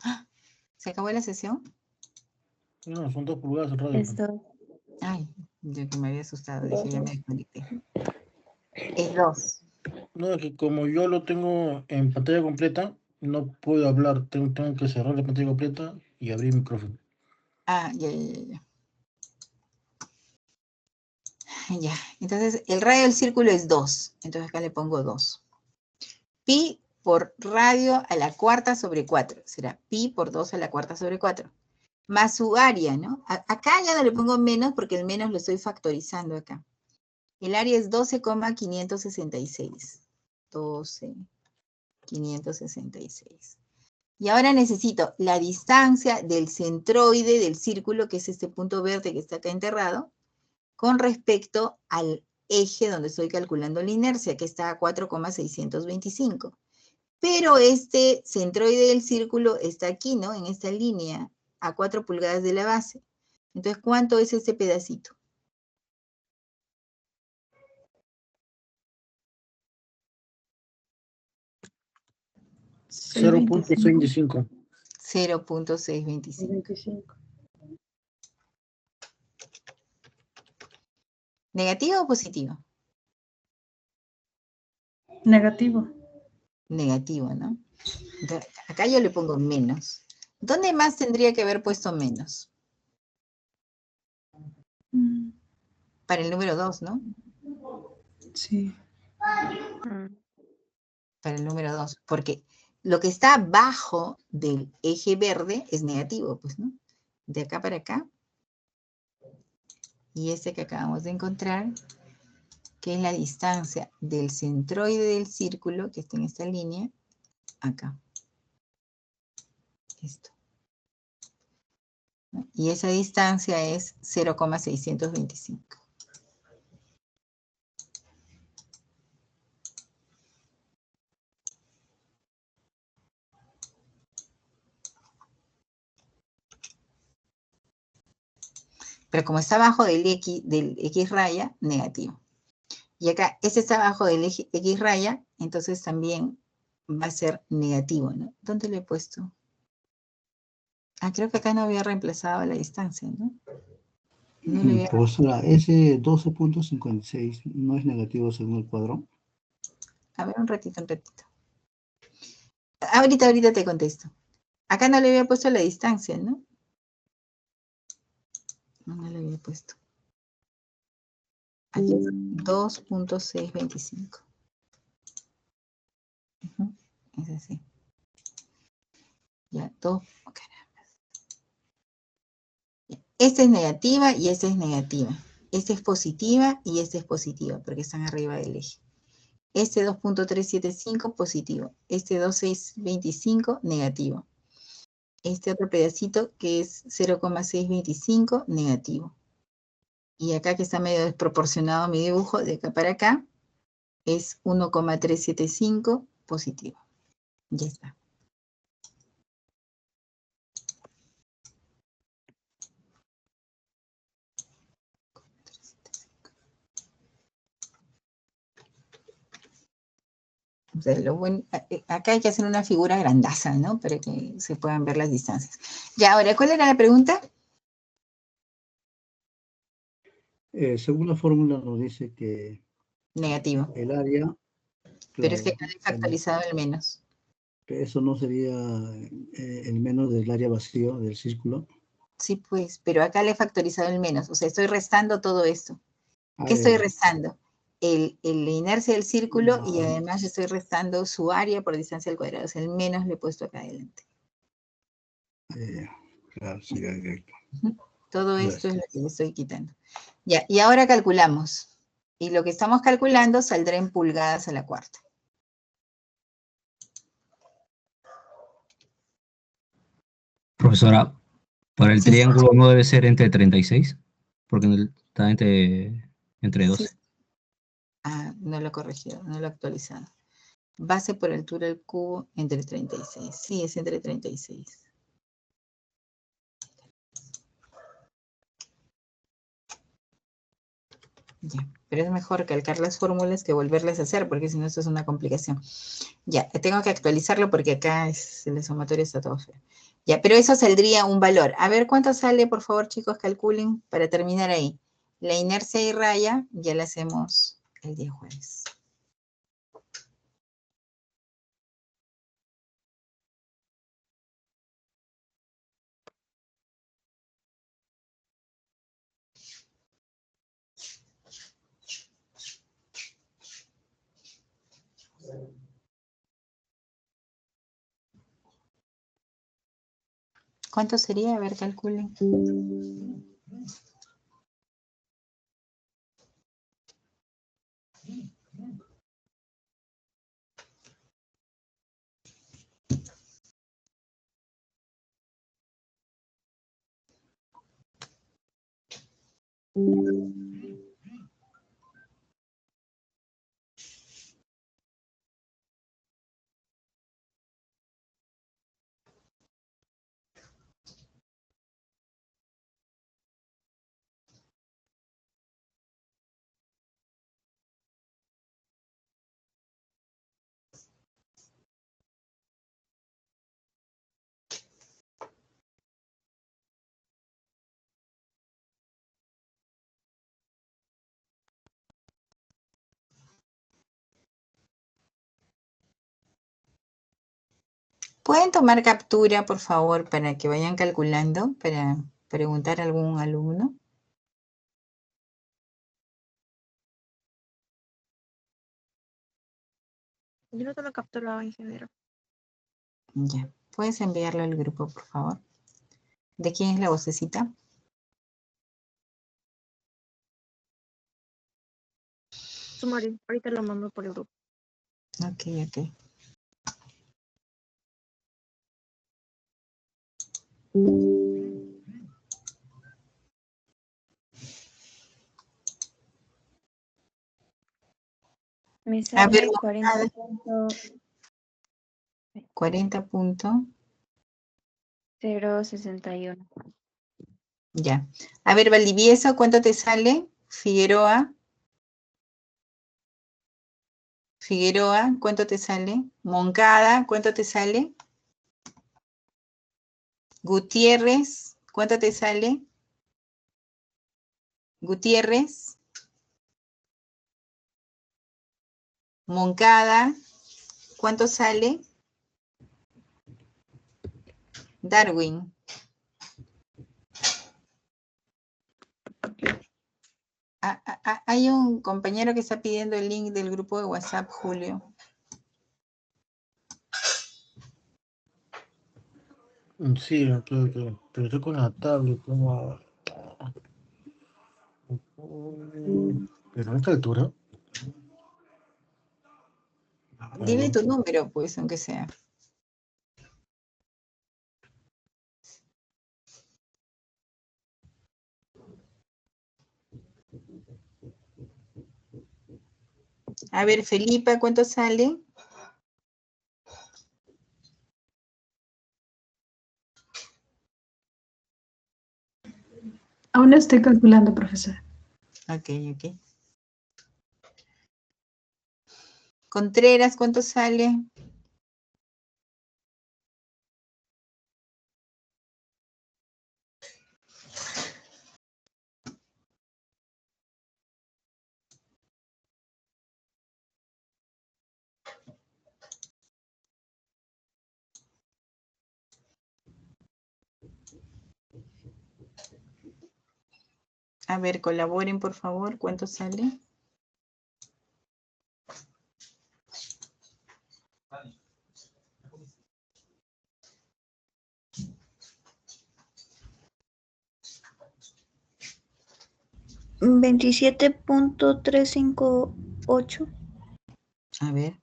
¡Ah! ¿Se acabó la sesión? No, son 2 pulgadas el radio. Es 2. Ay, yo que me había asustado, dije, ya me desconecté. Es 2. No, es que como yo lo tengo en pantalla completa, no puedo hablar. Tengo que cerrar la pantalla completa y abrir el micrófono. Ah, ya. Ya, entonces el radio del círculo es 2. Entonces acá le pongo 2. Pi por radio a la cuarta sobre 4. Será pi por 2 a la cuarta sobre 4. Más su área, ¿no? Acá ya no le pongo menos porque el menos lo estoy factorizando acá. El área es 12,566. 12,566. Y ahora necesito la distancia del centroide del círculo, que es este punto verde que está acá enterrado, con respecto al eje donde estoy calculando la inercia, que está a 4,625. Pero este centroide del círculo está aquí, ¿no? En esta línea, a 4 pulgadas de la base. Entonces, ¿cuánto es este pedacito? $0.25. 0.625. 25. ¿Negativo o positivo? Negativo. Negativo, ¿no? Entonces, acá yo le pongo menos. ¿Dónde más tendría que haber puesto menos? Para el número 2, ¿no? Sí. Para el número 2, porque lo que está abajo del eje verde es negativo, pues, ¿no? De acá para acá. Y este que acabamos de encontrar, que es la distancia del centroide del círculo, que está en esta línea, acá. Esto. ¿No? Y esa distancia es 0,625. Pero como está abajo del X raya, negativo. Y acá, este está abajo del X raya, entonces también va a ser negativo, ¿no? ¿Dónde lo he puesto? Ah, creo que acá no había reemplazado la distancia, ¿no? No le había... Profesora, ese 12.56 no es negativo según el cuadro. A ver, un ratito. Ahorita te contesto. Acá no le había puesto la distancia, ¿no? No le había puesto. Aquí es 2.625. Es así. Ya, 2. Caramba. Esta es negativa y esta es negativa. Esta es positiva y esta es positiva, porque están arriba del eje. Este 2.375 positivo. Este 2.625 negativo. Este otro pedacito que es 0,625 negativo. Y acá que está medio desproporcionado mi dibujo, de acá para acá, es 1,375 positivo. Ya está. O sea, acá hay que hacer una figura grandaza, ¿no? Para que se puedan ver las distancias. Ya, ahora, ¿cuál era la pregunta? Según la fórmula nos dice que Negativo. el área, Pero es que claro, acá he factorizado el menos. eso no sería el menos del área vacío del círculo. Sí, pues, pero acá le he factorizado el menos. O sea, estoy restando todo esto. Ah, ¿Qué estoy restando? La inercia del círculo y además estoy restando su área por distancia al cuadrado. O sea, el menos le he puesto acá adelante. Claro, sería directo. Todo esto es lo que le estoy quitando. Ya, y ahora calculamos. Y lo que estamos calculando saldrá en pulgadas a la cuarta. Profesora, para el Sí, triángulo no debe ser entre 36, porque está entre 12. sí. Ah, no lo he corregido, no lo he actualizado. Base por altura del cubo entre 36. Sí, es entre 36. Ya, pero es mejor calcar las fórmulas que volverlas a hacer, porque si no esto es una complicación. Ya, tengo que actualizarlo porque acá el sumatorio está todo feo. Ya, pero eso saldría un valor. A ver cuánto sale, por favor, chicos, calculen para terminar ahí. La inercia y raya ya la hacemos el día jueves. ¿Cuánto sería? A ver, calculen. ¿Pueden tomar captura, por favor, para que vayan calculando, para preguntar a algún alumno? Yo no te lo capturaba, ingeniero. Ya, ¿puedes enviarlo al grupo, por favor? ¿De quién es la vocecita? Sumari, ahorita lo mando por el grupo. Ok, ok. Me A ver, sale 40 punto 40 061. Ya. A ver, Valdivieso, ¿cuánto te sale? Figueroa. Figueroa, ¿cuánto te sale? Moncada, ¿cuánto te sale? Gutiérrez, ¿cuánto te sale? Gutiérrez. Moncada, ¿cuánto sale? Darwin. Hay un compañero que está pidiendo el link del grupo de WhatsApp, Julio. Sí, pero estoy con la tablet, como... Pero a esta altura... Dime tu número, pues, aunque sea. A ver, Felipa, ¿cuánto sale? Aún no estoy calculando, profesor. Ok, ok. Contreras, ¿cuánto sale? A ver, colaboren, por favor. ¿Cuánto sale? $27.358. A ver.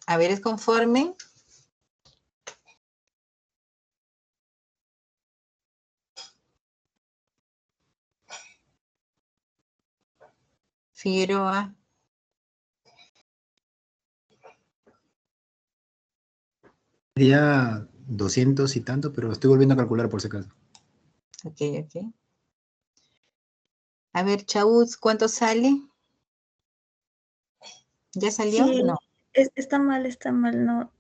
A ver, ¿es conforme? Figueroa. Sería 200 y tanto, pero estoy volviendo a calcular por si acaso. Ok. A ver, Chauz, ¿cuánto sale? ¿Ya salió? Sí, No. está mal, no.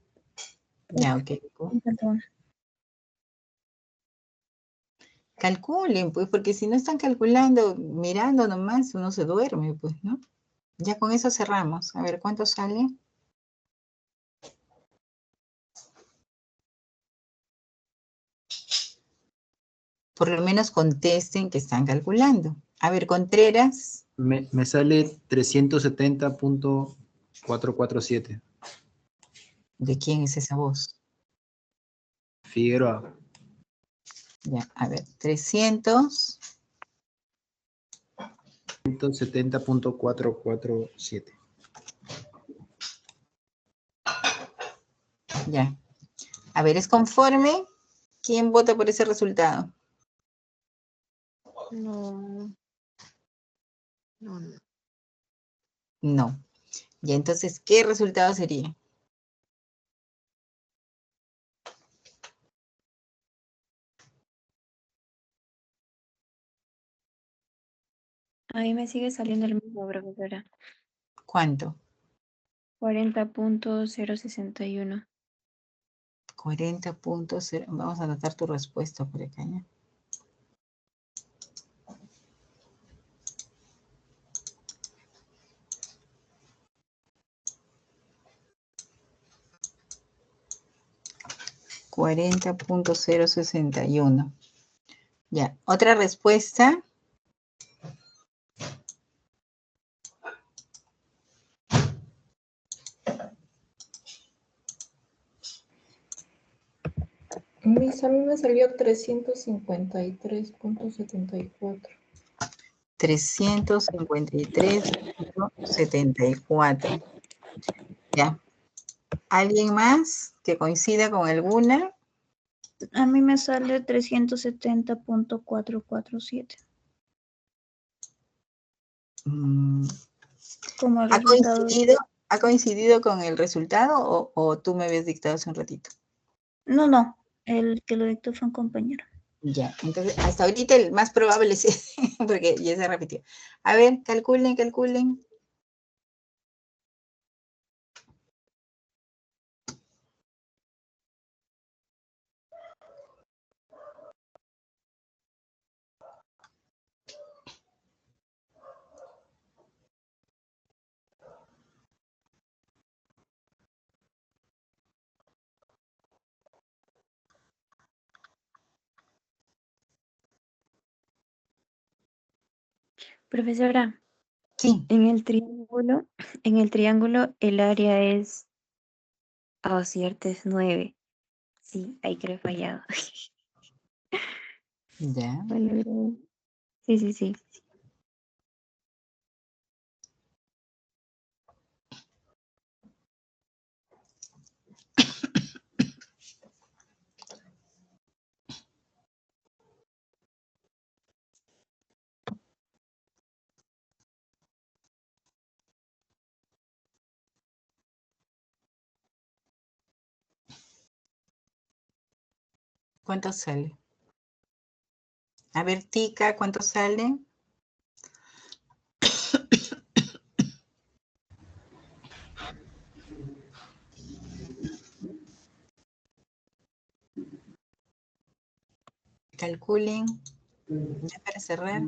Ya, ok. Perdón. Calculen, pues, porque si no están calculando, mirando nomás, uno se duerme, pues, ¿no? Ya con eso cerramos. A ver, ¿cuánto sale? Por lo menos contesten que están calculando. A ver, Contreras. Me sale 370.447. ¿De quién es esa voz? Figueroa. Ya, a ver, 300. 170.447. Ya. A ver, ¿es conforme? ¿Quién vota por ese resultado? No. No. Ya, entonces, ¿qué resultado sería? A mí me sigue saliendo el mismo, profesora. ¿Cuánto? 40.061. 40.0. Vamos a anotar tu respuesta por acá, ¿ya? $40.061. Ya, otra respuesta. Miss, a mí me salió 353.74. 353.74. Ya. ¿Alguien más que coincida con alguna? A mí me sale 370.447. Como el resultado. ¿Ha coincidido con el resultado o tú me habías dictado hace un ratito? No, el que lo dictó fue un compañero. Ya, entonces hasta ahorita el más probable es ese, porque ya se repitió. A ver, calculen. Profesora. Sí. En el triángulo el área es... cierto, es 9. Sí, ahí creo que he fallado. Ya. Sí. ¿Cuánto sale? A ver, Tica, ¿cuánto sale? Calculen. Ya para cerrar.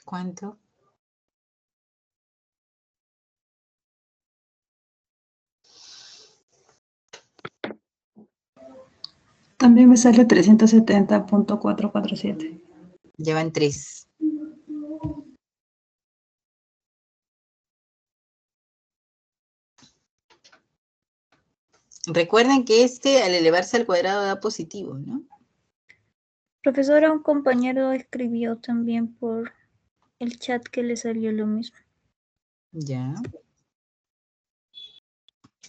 ¿Cuánto? También me sale 370.447. Llevan 3. Recuerden que al elevarse al cuadrado da positivo, ¿no? Profesora, un compañero escribió también por el chat que le salió lo mismo. Ya.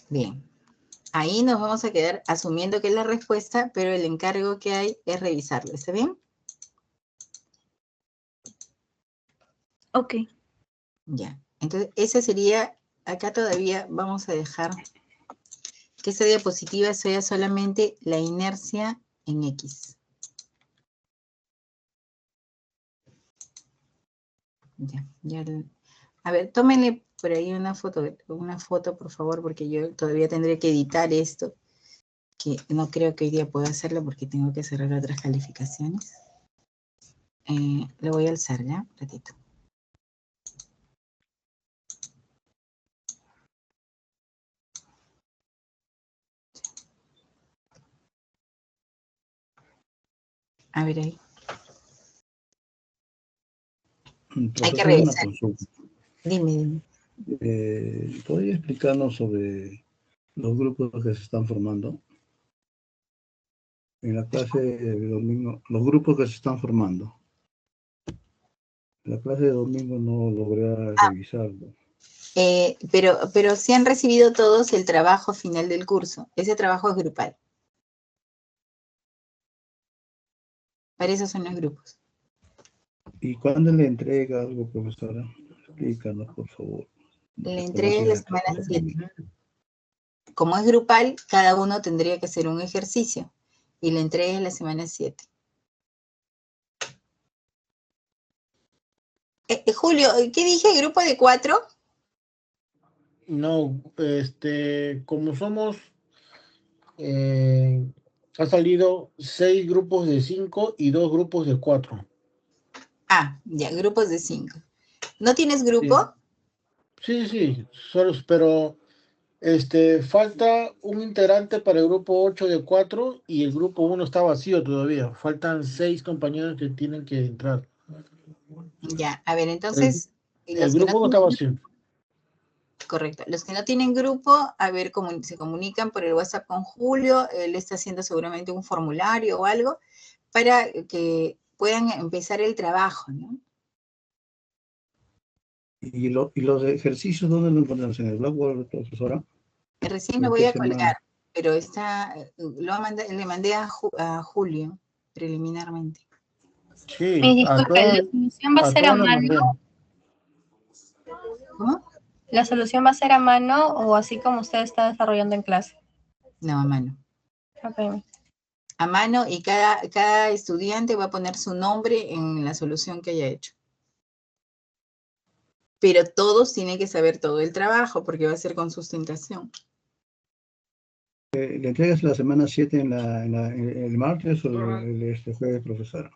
Bien. Ahí nos vamos a quedar asumiendo que es la respuesta, pero el encargo que hay es revisarlo. ¿Está bien? Ok. Ya. Entonces, esa sería, acá todavía vamos a dejar que esa diapositiva sea solamente la inercia en X. Ya. A ver, tómenle por ahí una foto, por favor, porque yo todavía tendré que editar esto, que no creo que hoy día pueda hacerlo porque tengo que cerrar otras calificaciones. Lo voy a alzar, ¿ya? Un ratito. A ver ahí. Hay que revisar. Una consulta. Dime. ¿Podría explicarnos sobre los grupos que se están formando? En la clase de domingo, los grupos que se están formando. En la clase de domingo no logré revisarlo. Pero sí han recibido todos el trabajo final del curso. Ese trabajo es grupal. Para eso son los grupos. ¿Y cuándo le entrega algo, profesora? Explícanos, por favor. La entrega es la semana 7. Como es grupal, cada uno tendría que hacer un ejercicio. Y la entrega es la semana 7. Julio, ¿qué dije? ¿Grupo de 4? No, como somos, ha salido 6 grupos de 5 y 2 grupos de 4. Ah, ya, grupos de 5. ¿No tienes grupo? Sí, solo, pero falta un integrante para el grupo 8 de 4 y el grupo 1 está vacío todavía. Faltan 6 compañeros que tienen que entrar. Ya, a ver, entonces... El grupo 1 está vacío. Correcto. Los que no tienen grupo, a ver cómo se comunican por el WhatsApp con Julio. Él está haciendo seguramente un formulario o algo para que puedan empezar el trabajo, ¿no? ¿Y los ejercicios dónde los encontramos? ¿En el Blackboard, profesora? Recién lo voy a colgar, pero le mandé a Julio preliminarmente. Sí, disculpe, ¿la solución va a ser a mano? ¿Cómo? ¿La solución va a ser a mano o así como usted está desarrollando en clase? No, a mano. Okay. A mano, y cada estudiante va a poner su nombre en la solución que haya hecho. Pero todos tienen que saber todo el trabajo porque va a ser con sustentación. ¿Le entregas la semana 7 el martes o el jueves, profesora?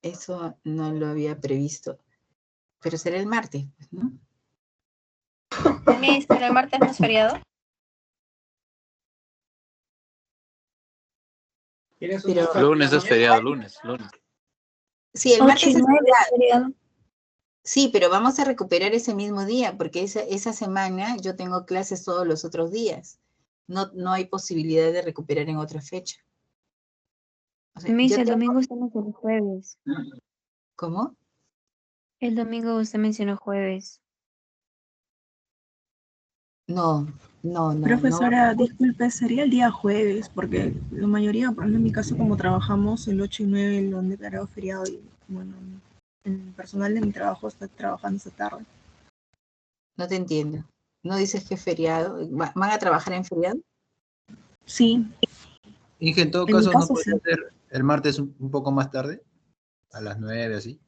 Eso no lo había previsto. Pero será el martes, ¿no? ¿Pero el martes no es feriado? Lunes es feriado, lunes. Sí, el martes es feriado. Sí, pero vamos a recuperar ese mismo día, porque esa semana yo tengo clases todos los otros días. No hay posibilidad de recuperar en otra fecha. O sea, el domingo usted mencionó jueves. ¿Cómo? El domingo usted mencionó jueves. No. Profesora, disculpe, sería el día jueves, porque la mayoría, por ejemplo, en mi caso, como trabajamos el 8 y 9, lo han declarado feriado, y bueno, el personal de mi trabajo está trabajando esta tarde. No te entiendo. ¿No dices que es feriado? ¿Van a trabajar en feriado? Sí. Inge, en todo caso, ¿no podría ser el martes un poco más tarde? A las 9, así.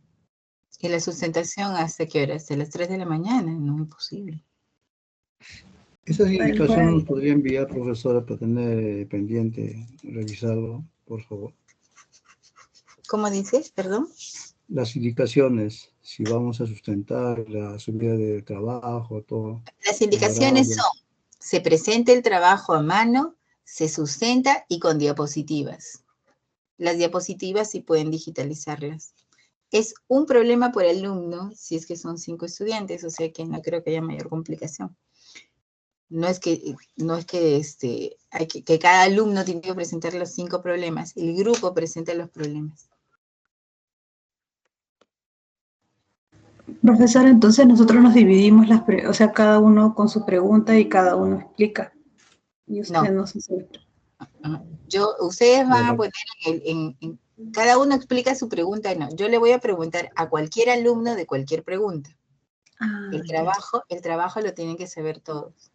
¿Y la sustentación hasta qué hora? ¿Hasta las 3 de la mañana? No es posible. Esa indicación nos podría enviar, profesora, para tener pendiente, revisarlo, por favor. ¿Cómo dices? Perdón. Las indicaciones, si vamos a sustentar la subida de trabajo, todo. Las indicaciones son, se presenta el trabajo a mano, se sustenta y con diapositivas. Las diapositivas sí pueden digitalizarlas. Es un problema por alumno, si es que son 5 estudiantes, o sea que no creo que haya mayor complicación. No es que que cada alumno tiene que presentar los 5 problemas. El grupo presenta los problemas. Profesora, entonces nosotros nos dividimos o sea, cada uno con su pregunta y cada uno explica. Y usted no se suelta. Ustedes van a poner cada uno explica su pregunta, no. Yo le voy a preguntar a cualquier alumno de cualquier pregunta. El trabajo lo tienen que saber todos.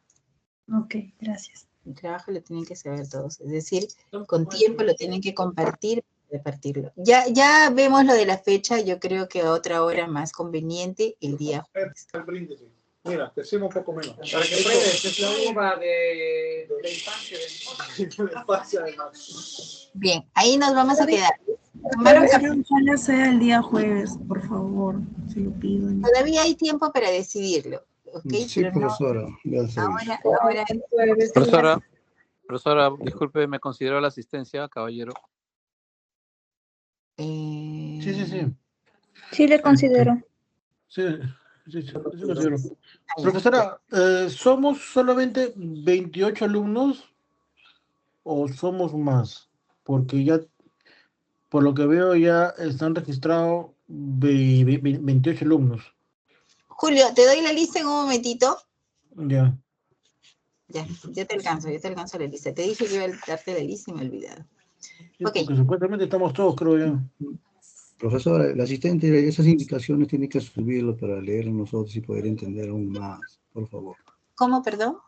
Ok, gracias. El trabajo lo tienen que saber todos. Es decir, con tiempo lo tienen que compartir. Ya vemos lo de la fecha. Yo creo que a otra hora más conveniente el día jueves. Mira, te sirvo un poco menos. Para que pruebes, es la uva de la infancia de Bien, ahí nos vamos a quedar. Ojalá sea el día jueves, por favor, se lo pido. Todavía hay tiempo para decidirlo. ¿Okay? Sí, profesora. Profesora, disculpe, ¿me consideró la asistencia, caballero? Sí. Sí, le considero. Sí, considero. Profesora, ¿somos solamente 28 alumnos o somos más? Porque ya, por lo que veo, ya están registrados 28 alumnos. Julio, te doy la lista en un momentito. Ya. Ya te alcanzo la lista. Te dije que iba a darte la lista y me he olvidado. Sí, porque supuestamente estamos todos, creo yo. Profesora, el asistente, esas indicaciones tiene que subirlo para leer nosotros y poder entender aún más, por favor. ¿Cómo, perdón?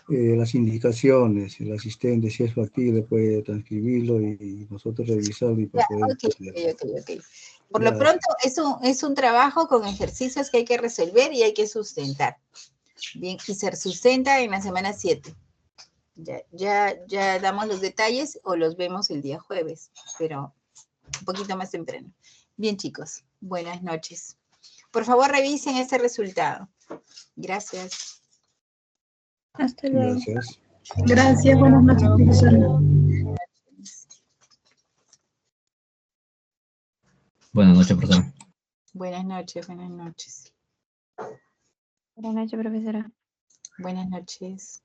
Las indicaciones, el asistente, si es factible, puede transcribirlo y nosotros revisarlo y para poder entender. Ok. Por lo pronto, es un trabajo con ejercicios que hay que resolver y hay que sustentar. Bien, y se sustenta en la semana 7. Ya damos los detalles o los vemos el día jueves, pero un poquito más temprano. Bien, chicos, buenas noches. Por favor, revisen este resultado. Gracias. Hasta luego. Gracias, buenas noches, profesora. Buenas noches, profesora. Buenas noches, buenas noches. Buenas noches, profesora. Buenas noches.